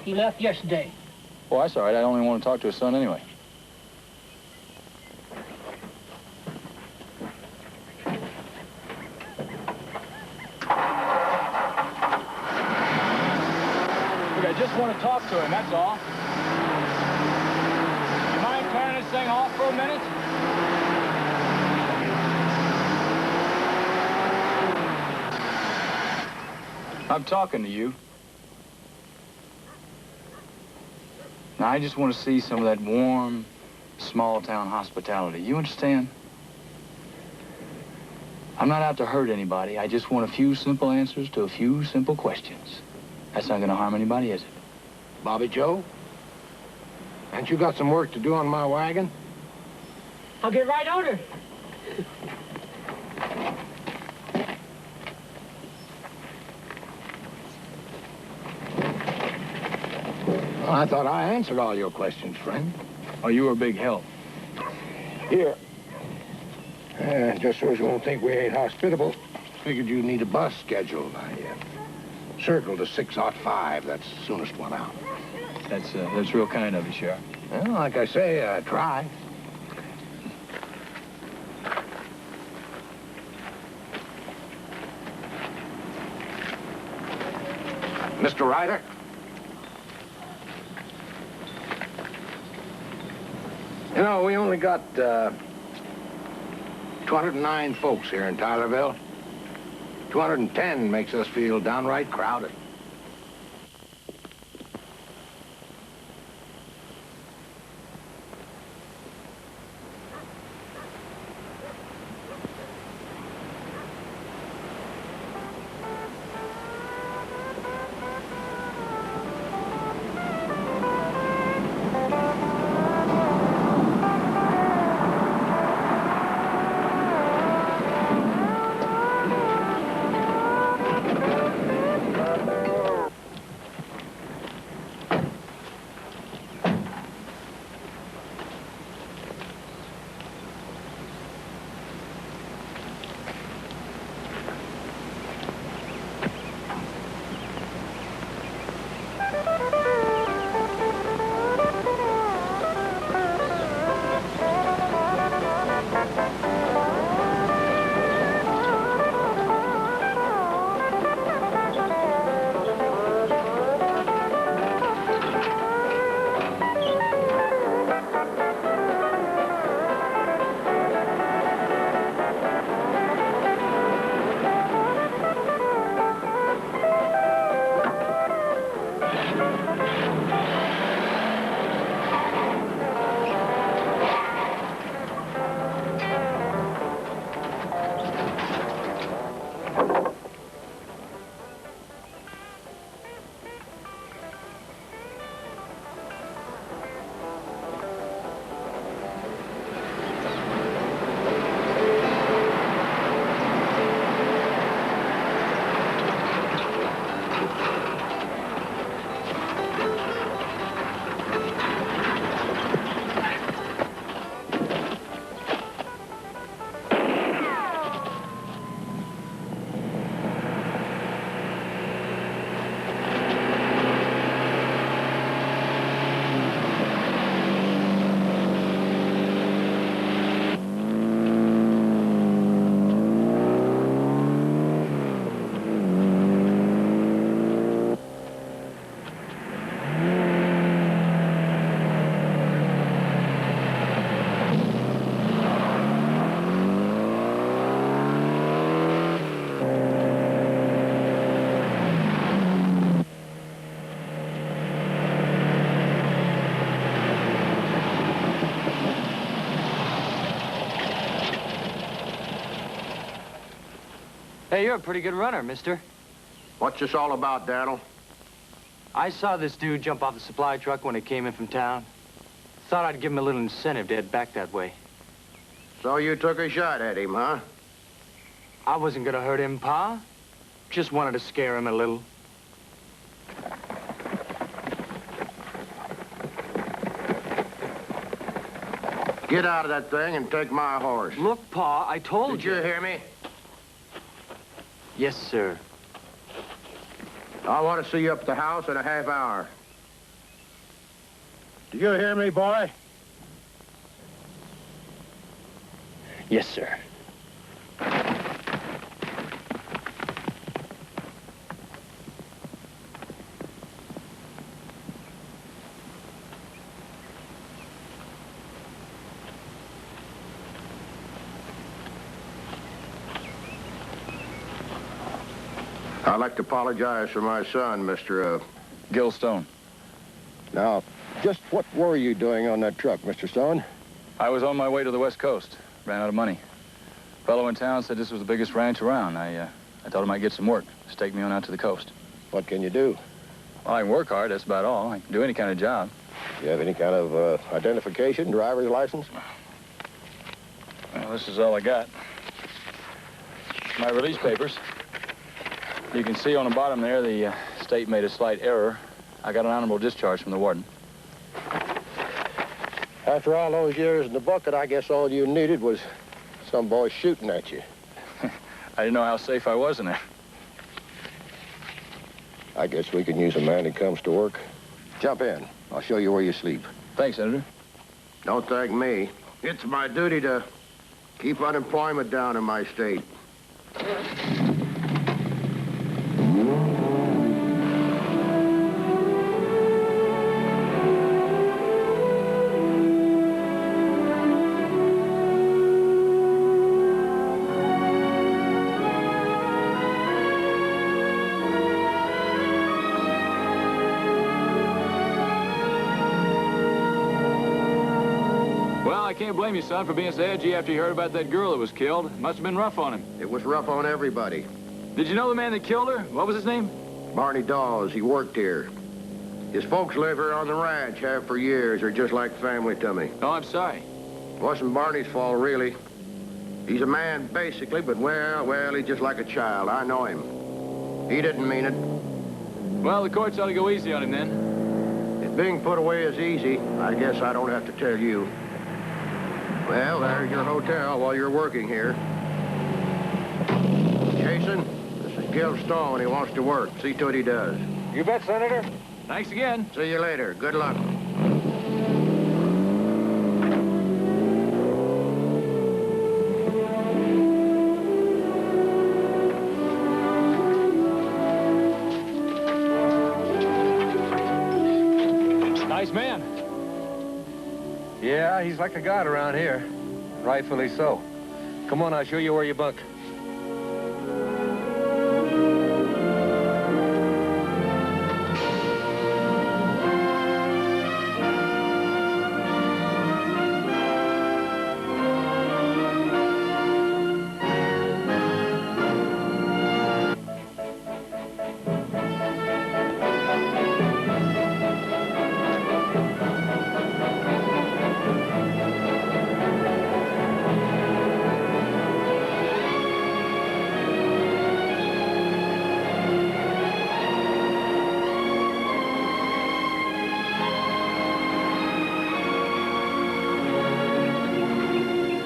He left yesterday. Oh, that's all right. I only want to talk to his son anyway. Look, I just want to talk to him, that's all. You mind turning this thing off for a minute? I'm talking to you. Now, I just want to see some of that warm, small-town hospitality. You understand? I'm not out to hurt anybody. I just want a few simple answers to a few simple questions. That's not going to harm anybody, is it? Bobby Joe? Ain't you got some work to do on my wagon? I'll get right on her. Well, I thought I answered all your questions, friend. Oh, you were a big help. Here. Just so as you won't think we ain't hospitable, figured you'd need a bus scheduled. I circled a 605. That's the soonest one out. That's real kind of you, Sheriff. Well, like I say, I try. Mr. Ryder? You know, we only got 209 folks here in Tylerville. 210 makes us feel downright crowded. Hey, you're a pretty good runner, mister. What's this all about, Daniel? I saw this dude jump off the supply truck when he came in from town. Thought I'd give him a little incentive to head back that way. So you took a shot at him, huh? I wasn't gonna hurt him, Pa. Just wanted to scare him a little. Get out of that thing and take my horse. Look, Pa, I told you. Did you hear me? Yes, sir. I want to see you up at the house in a half hour. Do you hear me, boy? Yes, sir. I'd like to apologize for my son, Mr. Gil Stone. Now, just what were you doing on that truck, Mr. Stone? I was on my way to the West Coast. Ran out of money. Fellow in town said this was the biggest ranch around. I told him I'd get some work. Stake me on out to the coast. What can you do? Well, I can work hard, that's about all. I can do any kind of job. Do you have any kind of identification, driver's license? Well, this is all I got. My release papers. You can see on the bottom there, the state made a slight error. I got an honorable discharge from the warden. After all those years in the bucket, I guess all you needed was some boy shooting at you. I didn't know how safe I was in there. I guess we can use a man who comes to work. Jump in. I'll show you where you sleep. Thanks, Senator. Don't thank me. It's my duty to keep unemployment down in my state. I can't blame you, son, for being so edgy after you heard about that girl that was killed. It must have been rough on him. It was rough on everybody. Did you know the man that killed her? What was his name? Barney Dawes. He worked here. His folks live here on the ranch, have for years. They're just like family to me. Oh, I'm sorry. It wasn't Barney's fault, really. He's a man, basically, but, well, he's just like a child. I know him. He didn't mean it. Well, the courts ought to go easy on him, then. If being put away is easy, I guess I don't have to tell you. Well, there's your hotel while you're working here. Jason, this is Gil Stone. He wants to work. See to it he does. You bet, Senator. Thanks again. See you later. Good luck. Nice man. Yeah, he's like a god around here. Rightfully so. Come on, I'll show you where you bunk.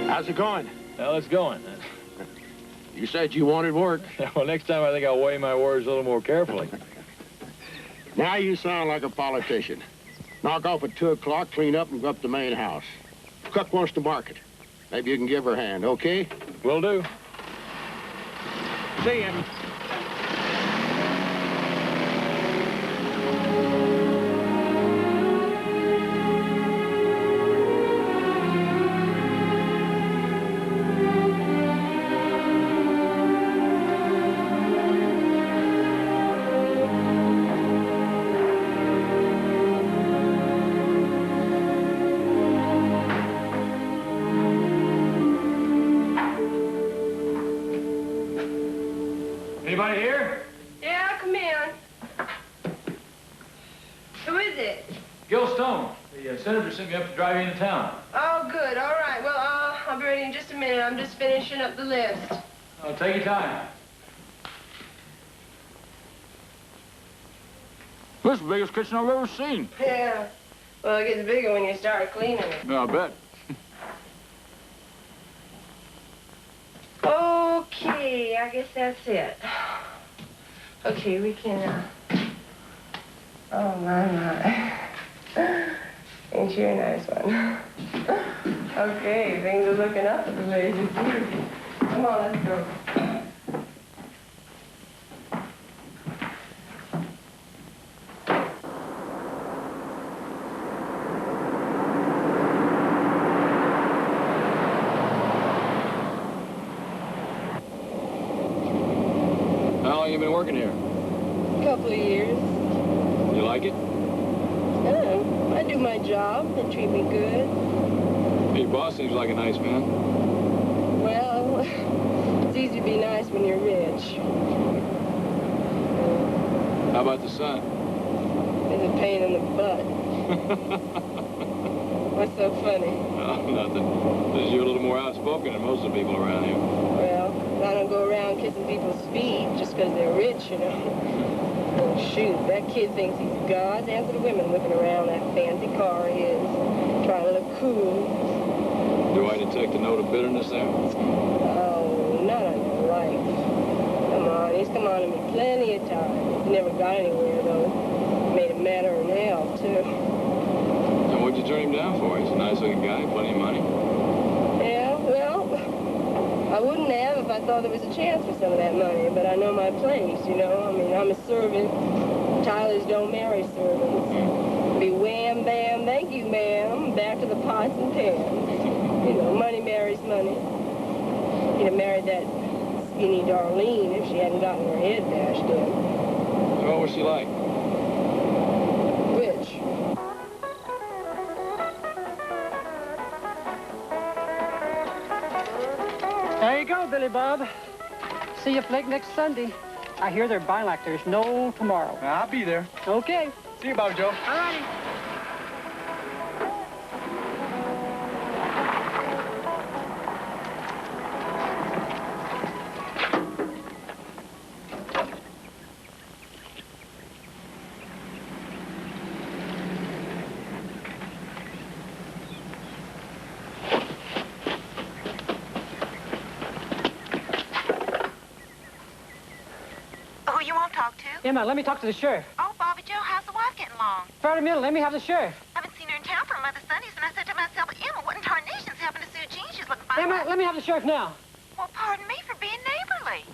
How's it going? Well, it's going. You said you wanted work. Well, next time I think I'll weigh my words a little more carefully. Now you sound like a politician. Knock off at 2 o'clock, clean up, and go up to the main house. Cook wants to market. Maybe you can give her a hand, okay? Will do. See ya. Anybody here? Yeah, come in. Who is it? Gil Stone. The senator sent me up to drive you into town. Oh, good. All right. Well, I'll be ready in just a minute. I'm just finishing up the list. Oh, take your time. This is the biggest kitchen I've ever seen. Yeah. Well, it gets bigger when you start cleaning it. Yeah, I bet. Okay, I guess that's it. Okay, we can, Oh, my. Ain't you a nice one? Okay, things are looking up at the ladies. Come on, let's go. How long you been working here? A couple of years. You like it? Yeah, I do my job. They treat me good. Your boss seems like a nice man. Well, it's easy to be nice when you're rich. How about the son? It's a pain in the butt. What's so funny? Oh, nothing. Just you're a little more outspoken than most of the people around here. Well, I don't go around kissing people's feet just because they're rich, you know. Oh, shoot, that kid thinks he's God's answer to women whipping around that fancy car of his, trying to look cool. Do I detect a note of bitterness there? Oh, not on your life. Come on, he's come on to me plenty of times. He never got anywhere, though. Made a matter in hell, too. And what'd you turn him down for? He's a nice-looking guy, plenty of money. Yeah, well, I wouldn't have if I thought there was a chance for some of that money, but I know my place, you know. I mean, I'm a servant. Tylers don't marry servants. Be wham, bam, thank you, ma'am. Back to the pots and pans. You know, money marries money. He'd have married that skinny Darlene if she hadn't gotten her head bashed in. What was she like? Rich. There you go, Billy Bob. See you flake next Sunday. I hear they're buying like there's no tomorrow. I'll be there. Okay. See you, Bob Joe. All righty. Who you want to talk to? Emma, let me talk to the sheriff. Oh, Bobby Joe, how's the wife getting along? Fairly middle, let me have the sheriff. Haven't seen her in town for a month of Sundays, and I said to myself, Emma, what in tarnation's happened to Sue Jean? She's looking fine. Emma, let me have the sheriff now. Well, pardon me for being neighborly.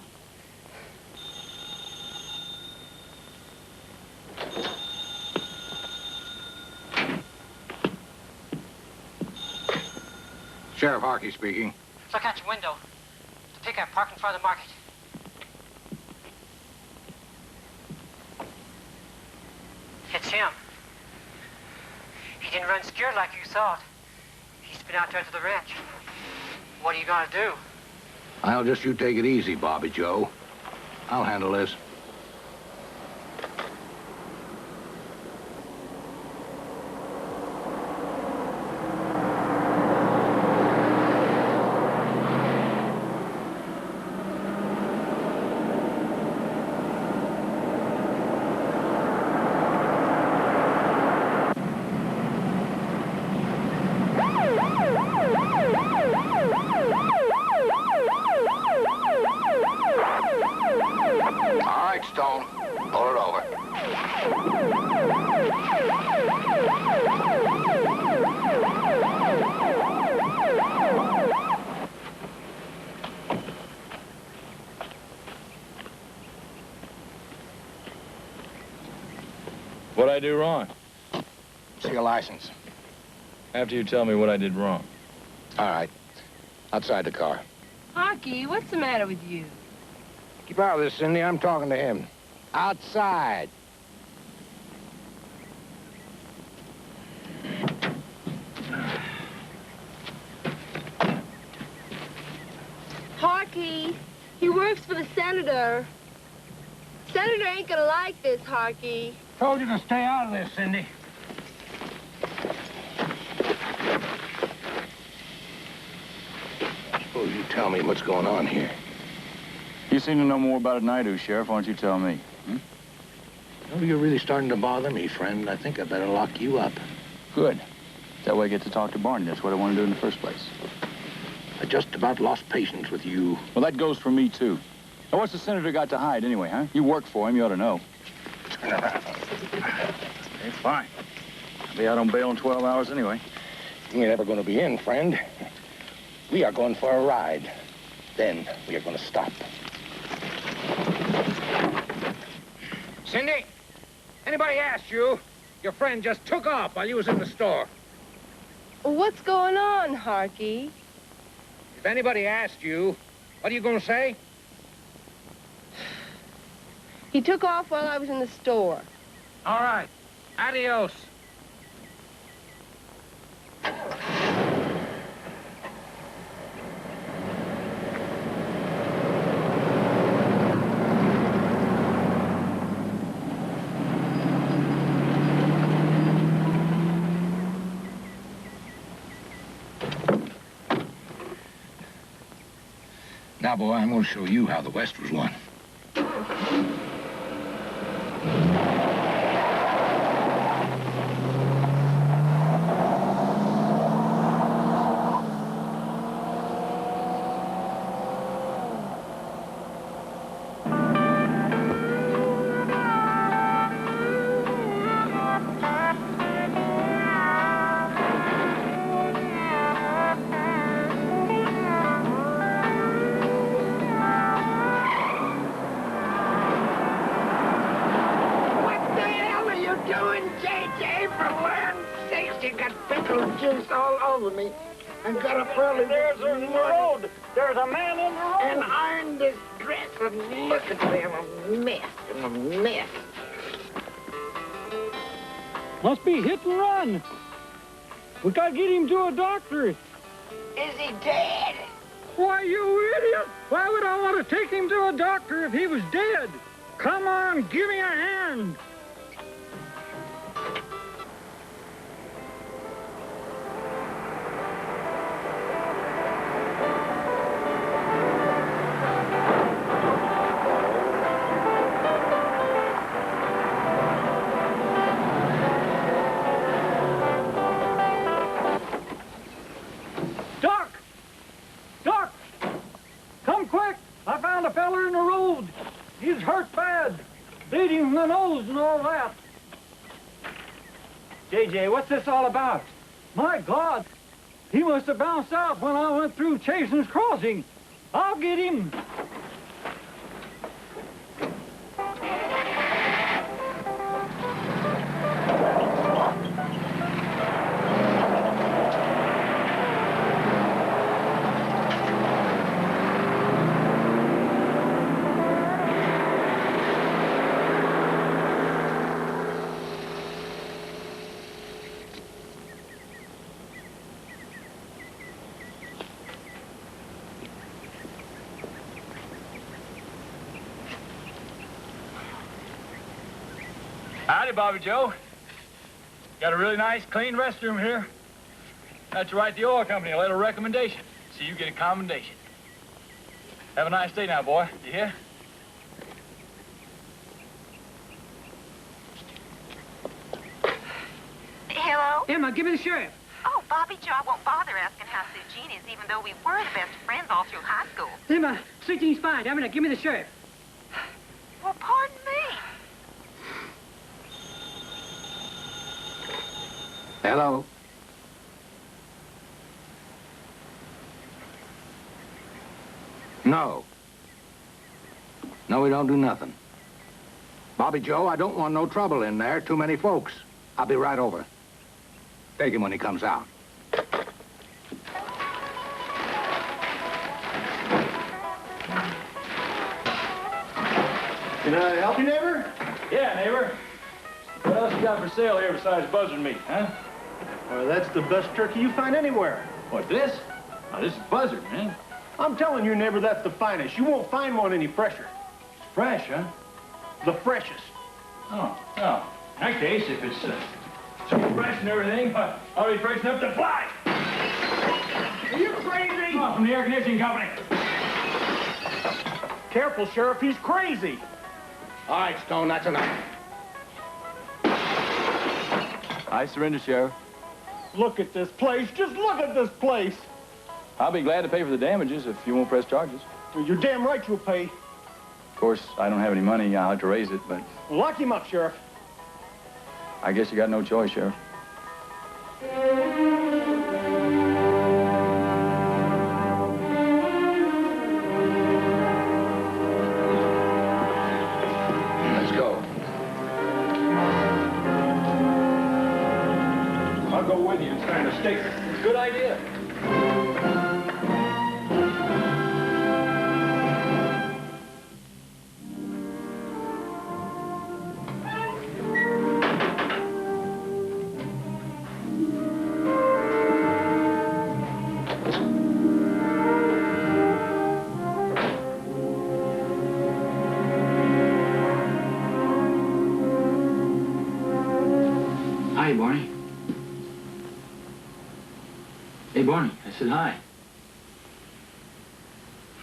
Sheriff Harkey speaking. Look out your window. The pickup parked in front of the market. It's him. He didn't run scared like you thought. He's been out there to the ranch. What are you gonna do? I'll just you take it easy, Bobby Joe. I'll handle this. What'd I do wrong? See your license. After you tell me what I did wrong. All right. Outside the car. Harkey, what's the matter with you? Keep out of this, Cindy. I'm talking to him. Outside. Harkey, he works for the senator. Senator ain't gonna like this, Harkey. Told you to stay out of this, Cindy. Suppose you tell me what's going on here. You seem to know more about it than I do, Sheriff. Why don't you tell me? Oh, you're really starting to bother me, friend. I think I better lock you up. Good. That way I get to talk to Barney. That's what I want to do in the first place. I just about lost patience with you. Well, that goes for me, too. Now, what's the senator got to hide anyway, huh? You work for him. You ought to know. Turn around. Hey, fine. I'll be out on bail in 12 hours anyway. You ain't ever going to be in, friend. We are going for a ride. Then we are going to stop. Cindy, anybody asked you? Your friend just took off while you was in the store. What's going on, Harky? If anybody asked you, what are you going to say? He took off while I was in the store. All right. Adios. Now, boy, I'm going to show you how the West was won. And got up early. There's in the road. There's a man in the road. And ironed this dress, and look at them, a mess, and a mess. Must be hit and run. We gotta get him to a doctor. Is he dead? Why, you idiot! Why would I want to take him to a doctor if he was dead? Come on, give me a hand. Bleeding from the nose and all that. JJ, what's this all about? My God, he must have bounced out when I went through Chasen's Crossing. I'll get him. Howdy, Bobby Joe. Got a really nice, clean restroom here. That's right, the oil company, a little recommendation. So you get a commendation. Have a nice day now, boy. You hear? Hello? Emma, give me the sheriff. Oh, Bobby Joe, I won't bother asking how Sue Jean is, even though we were the best friends all through high school. Emma, Sue Jean's fine. Emma, give me the sheriff. Well, pardon me. Hello? No. No, we don't do nothing. Bobby Joe, I don't want no trouble in there. Too many folks. I'll be right over. Take him when he comes out. Can I help you, neighbor? Yeah, neighbor. What else you got for sale here besides buzzard meat, huh? Well, that's the best turkey you find anywhere. What, this? Oh, this is buzzard, man. I'm telling you, neighbor, that's the finest. You won't find one any fresher. It's fresh, huh? The freshest. Oh, well, in that case, if it's so fresh and everything, I'll be fresh enough to fly. Are you crazy? Come on, from the air conditioning company. Careful, Sheriff, he's crazy. All right, Stone, that's enough. I surrender, Sheriff. Look at this place. Just look at this place. I'll be glad to pay for the damages if you won't press charges. Well, you're damn right you'll pay. Of course, I don't have any money. I'll have to raise it, but Lock him up, Sheriff. I guess you got no choice, Sheriff. Let's go. I'll go with you and sign a statement. Good idea. Hi, Barney. Hey, Barney, I said hi.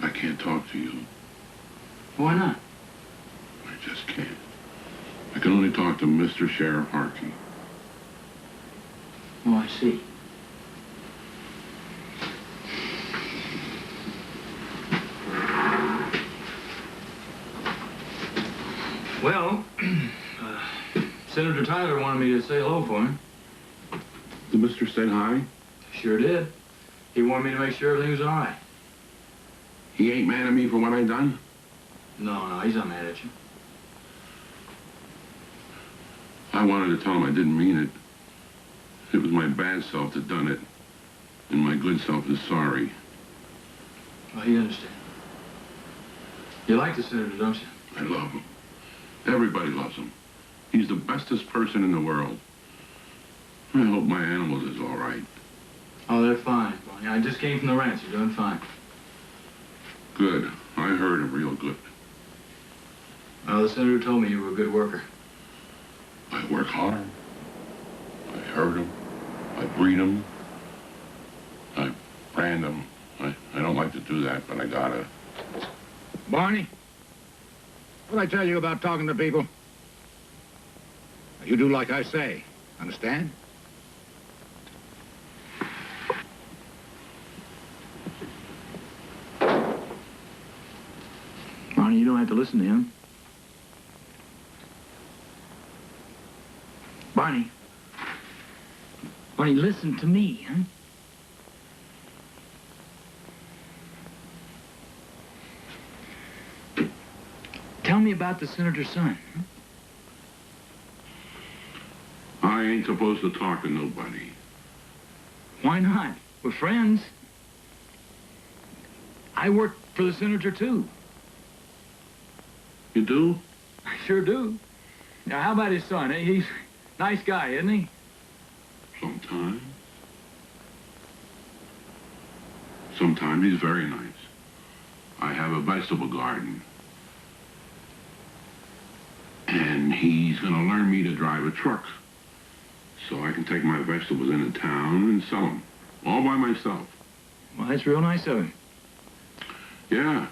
I can't talk to you. Why not? I just can't. I can only talk to Mr. Sheriff Harkey. Oh, I see. Well, Senator Tyler wanted me to say hello for him. Did Mr. say hi? Sure did. He wanted me to make sure everything was all right. He ain't mad at me for what I done? No, he's not mad at you. I wanted to tell him I didn't mean it. It was my bad self that done it. And my good self is sorry. Well, he understands. You like the senator, don't you? I love him. Everybody loves him. He's the bestest person in the world. I hope my animals is all right. Oh, they're fine, Barney. I just came from the ranch. They're doing fine. Good. I heard him real good. Well, the senator told me you were a good worker. I work hard. I herd them. I breed them. I brand them. I don't like to do that, but I gotta. Barney, what'd I tell you about talking to people? You do like I say. Understand? Barney, you don't have to listen to him. Barney. Barney, listen to me, huh? Tell me about the senator's son. Huh? I ain't supposed to talk to nobody. Why not? We're friends. I work for the senator, too. You do? I sure do. Now, how about his son? He's a nice guy, isn't he? Sometimes. Sometimes he's very nice. I have a vegetable garden. And he's gonna learn me to drive a truck. So I can take my vegetables into town and sell them. All by myself. Well, that's real nice of him. Yeah.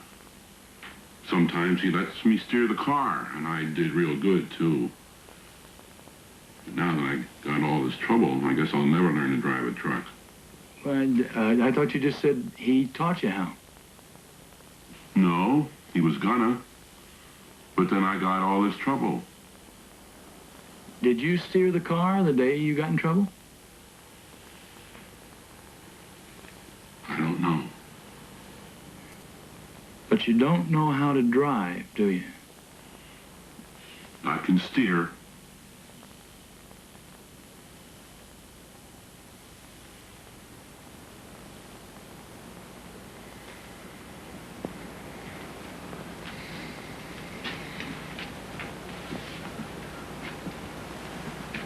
Sometimes he lets me steer the car, and I did real good, too. But now that I got all this trouble, I guess I'll never learn to drive a truck. Well, I thought you just said he taught you how. No, he was gonna. But then I got all this trouble. Did you steer the car the day you got in trouble? I don't know. But you don't know how to drive, do you? I can steer.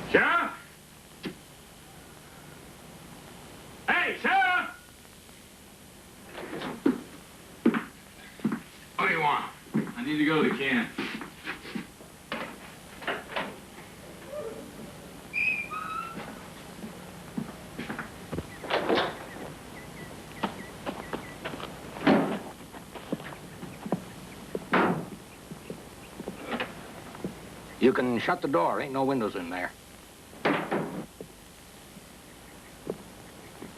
Sheriff? Hey, Sheriff! What do you want? I need to go to the can. You can shut the door. Ain't no windows in there.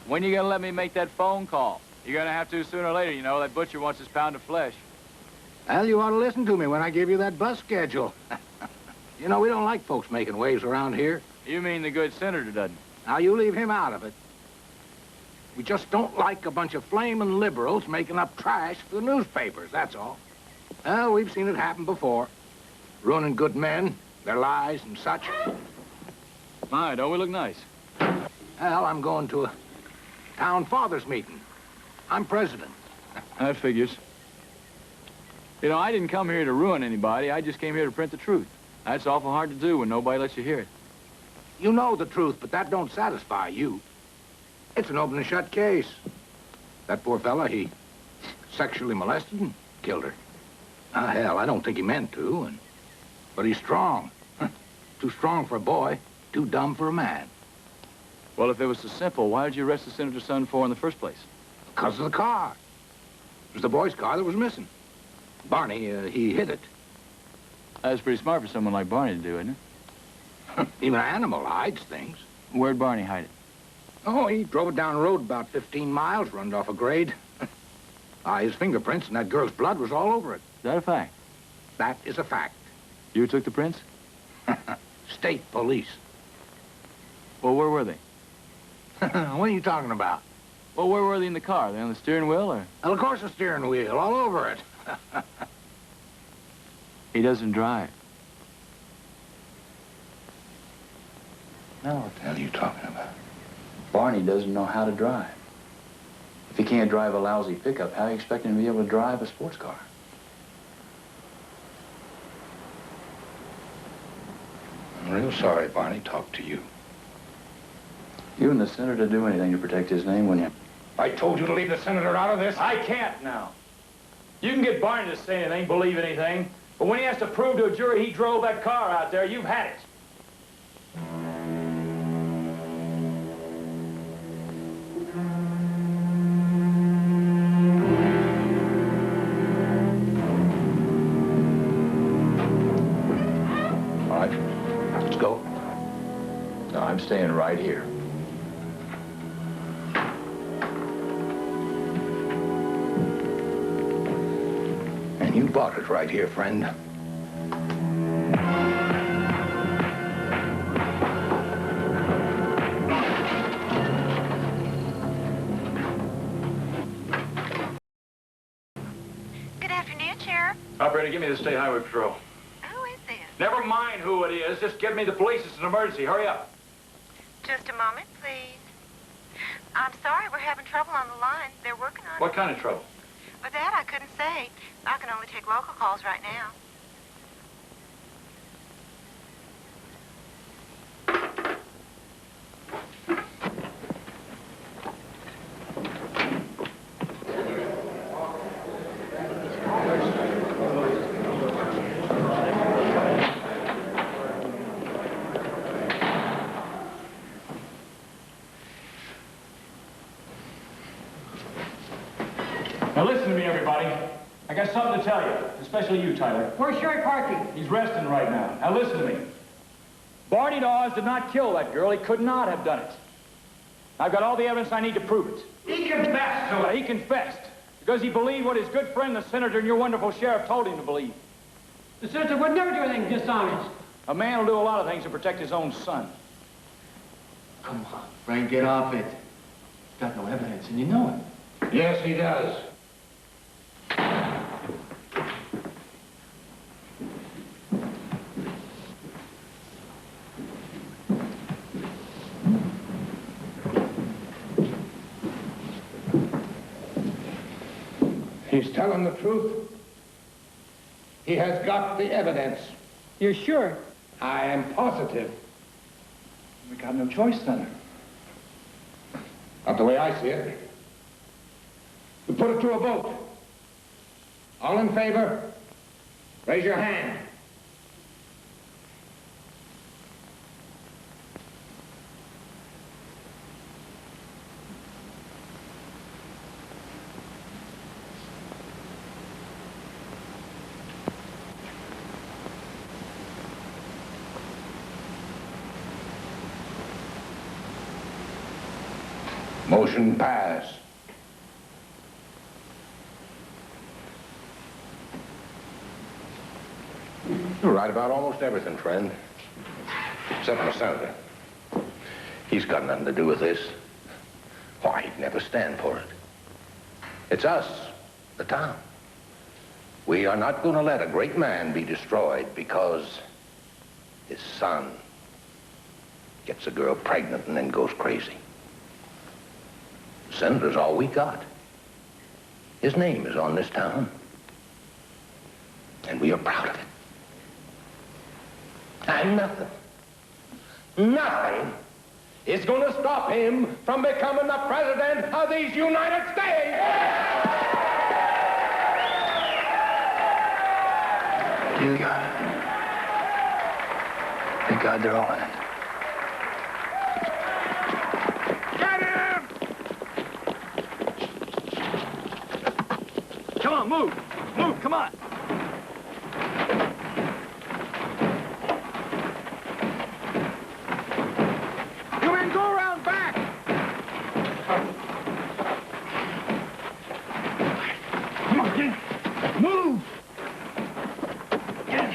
When you gonna let me make that phone call? You're gonna have to sooner or later, you know. That butcher wants his pound of flesh. Well, you ought to listen to me when I give you that bus schedule. You know, we don't like folks making waves around here. You mean the good senator doesn't? Now, you leave him out of it. We just don't like a bunch of flaming liberals making up trash for the newspapers, that's all. Well, we've seen it happen before. Ruining good men, their lives and such. My, don't we look nice? Well, I'm going to a town fathers meeting. I'm president. That figures. You know, I didn't come here to ruin anybody. I just came here to print the truth. That's awful hard to do when nobody lets you hear it. You know the truth, but that don't satisfy you. It's an open and shut case. That poor fella, he sexually molested and killed her. Ah, hell, I don't think he meant to, but he's strong. Too strong for a boy, too dumb for a man. Well, if it was so simple, why did you arrest the senator's son for in the first place? Because of the car. It was the boy's car that was missing. Barney, he hid it. That's pretty smart for someone like Barney to do, isn't it? Even an animal hides things. Where'd Barney hide it? Oh, he drove it down the road about 15 miles, runned off a grade. His fingerprints and that girl's blood was all over it. Is that a fact? That is a fact. You took the prints? State police. Well, where were they? What are you talking about? Well, where were they in the car? They on the steering wheel, or? Well, of course the steering wheel, all over it. He doesn't drive. Now, what the hell are you talking about? Barney doesn't know how to drive. If he can't drive a lousy pickup, how are you expecting him to be able to drive a sports car? I'm real sorry Barney talked to you. You and the senator do anything to protect his name, wouldn't you? I told you to leave the senator out of this. I can't now. You can get Barney to say anything, believe anything, but when he has to prove to a jury he drove that car out there, you've had it. All right, let's go. No, I'm staying right here. And you bought it right here, friend. Good afternoon, Sheriff. Operator, give me the State Highway Patrol. Who is this? Never mind who it is. Just give me the police. It's an emergency. Hurry up. Just a moment, please. I'm sorry, we're having trouble on the line. They're working on it. What kind of trouble? With that, I couldn't say. I can only take local calls right now. Now listen to me, everybody. I got something to tell you, especially you, Tyler. Where's Sherry parking? He's resting right now. Now listen to me. Barney Dawes did not kill that girl. He could not have done it. I've got all the evidence I need to prove it. He confessed to it. He confessed because he believed what his good friend, the senator, and your wonderful sheriff told him to believe. The senator would never do anything dishonest. A man will do a lot of things to protect his own son. Come on, Frank, get off it. Got no evidence, and you know it. Yes, he does. He's telling the truth. He has got the evidence. You're sure? I am positive. We got no choice, Senator. Not the way I see it. We put it to a vote. All in favor, raise your hand. Motion passed. You're right about almost everything, friend. Except the senator. He's got nothing to do with this. Why, he'd never stand for it. It's us, the town. We are not going to let a great man be destroyed because his son gets a girl pregnant and then goes crazy. The senator's all we got. His name is on this town. And we are proud of it. And nothing is going to stop him from becoming the president of these United States! Dear God. Thank God they're all in it. Get him! Come on, move. Move, come on. You men, go around back. Come on, get. Move. Get.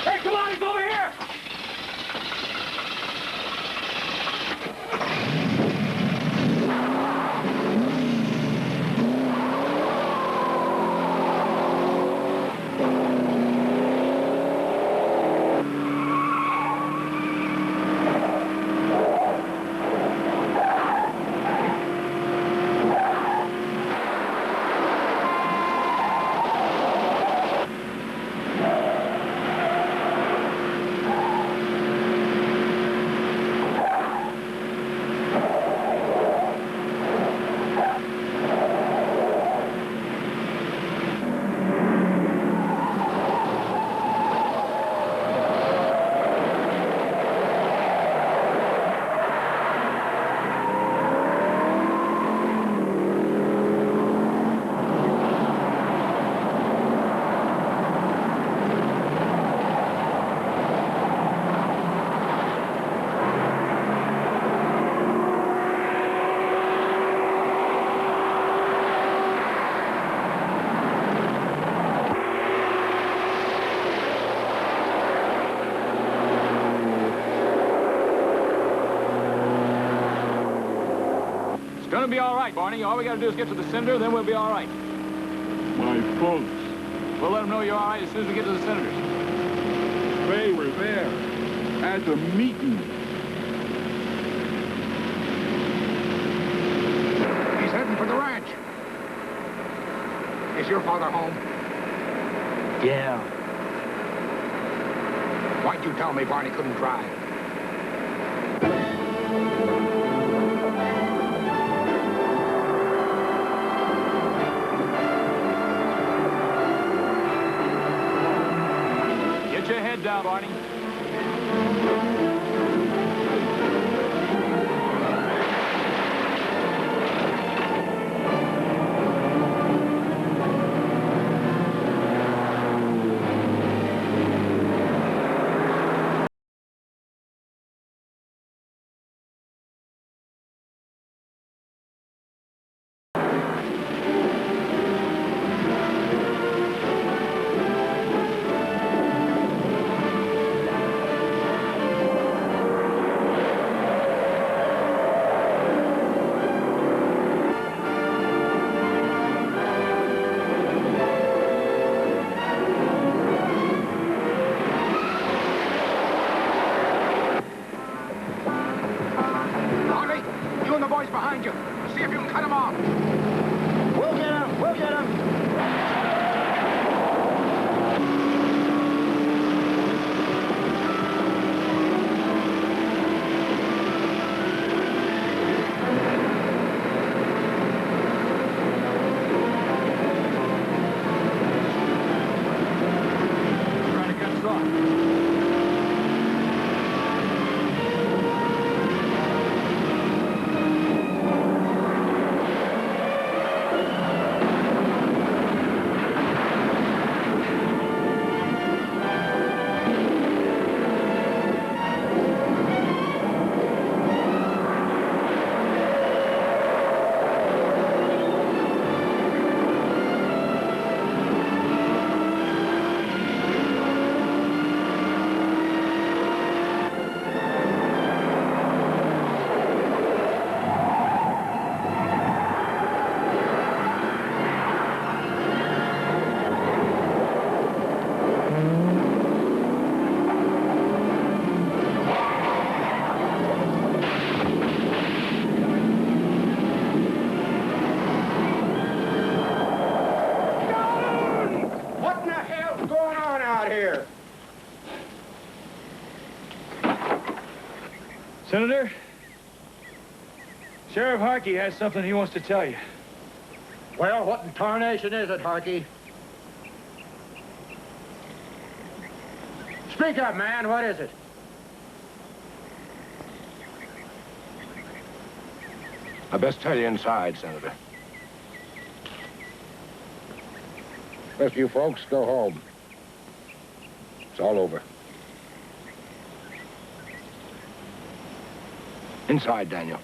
Hey, come on, he's over here. Gonna be all right, Barney. All we gotta do is get to the cinder, then we'll be all right. My folks. We'll let them know you're all right as soon as we get to the cinders. They were there at the meeting. He's heading for the ranch. Is your father home? Yeah. Why'd you tell me Barney couldn't drive? Get your head down, Barney. Senator, Sheriff Harkey has something he wants to tell you. Well, what in tarnation is it, Harkey? Speak up, man. What is it? I best tell you inside, Senator. Rest of you folks, go home. It's all over. Inside, Daniel.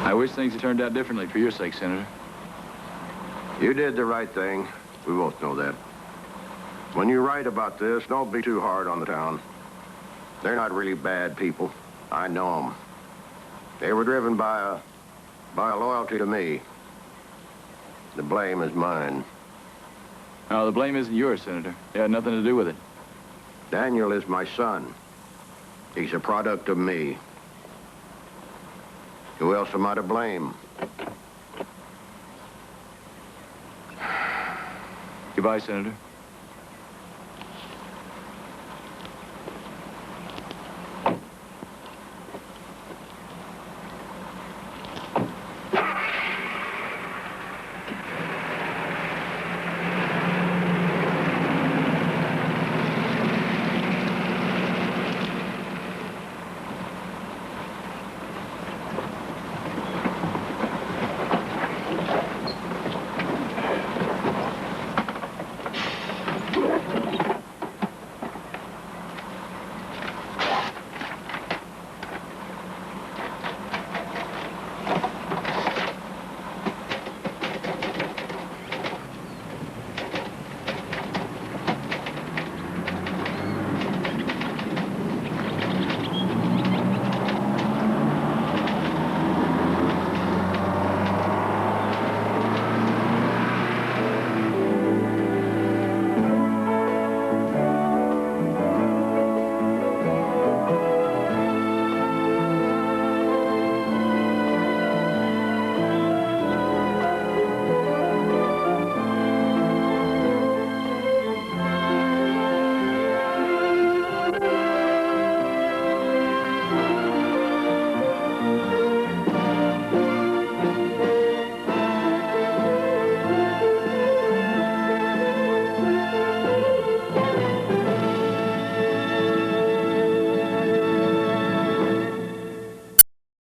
I wish things had turned out differently for your sake, Senator. You did the right thing. We both know that. When you write about this, don't be too hard on the town. They're not really bad people. I know them. They were driven by a loyalty to me. The blame is mine. No, the blame isn't yours, Senator. It had nothing to do with it. Daniel is my son. He's a product of me. Who else am I to blame? Goodbye, Senator.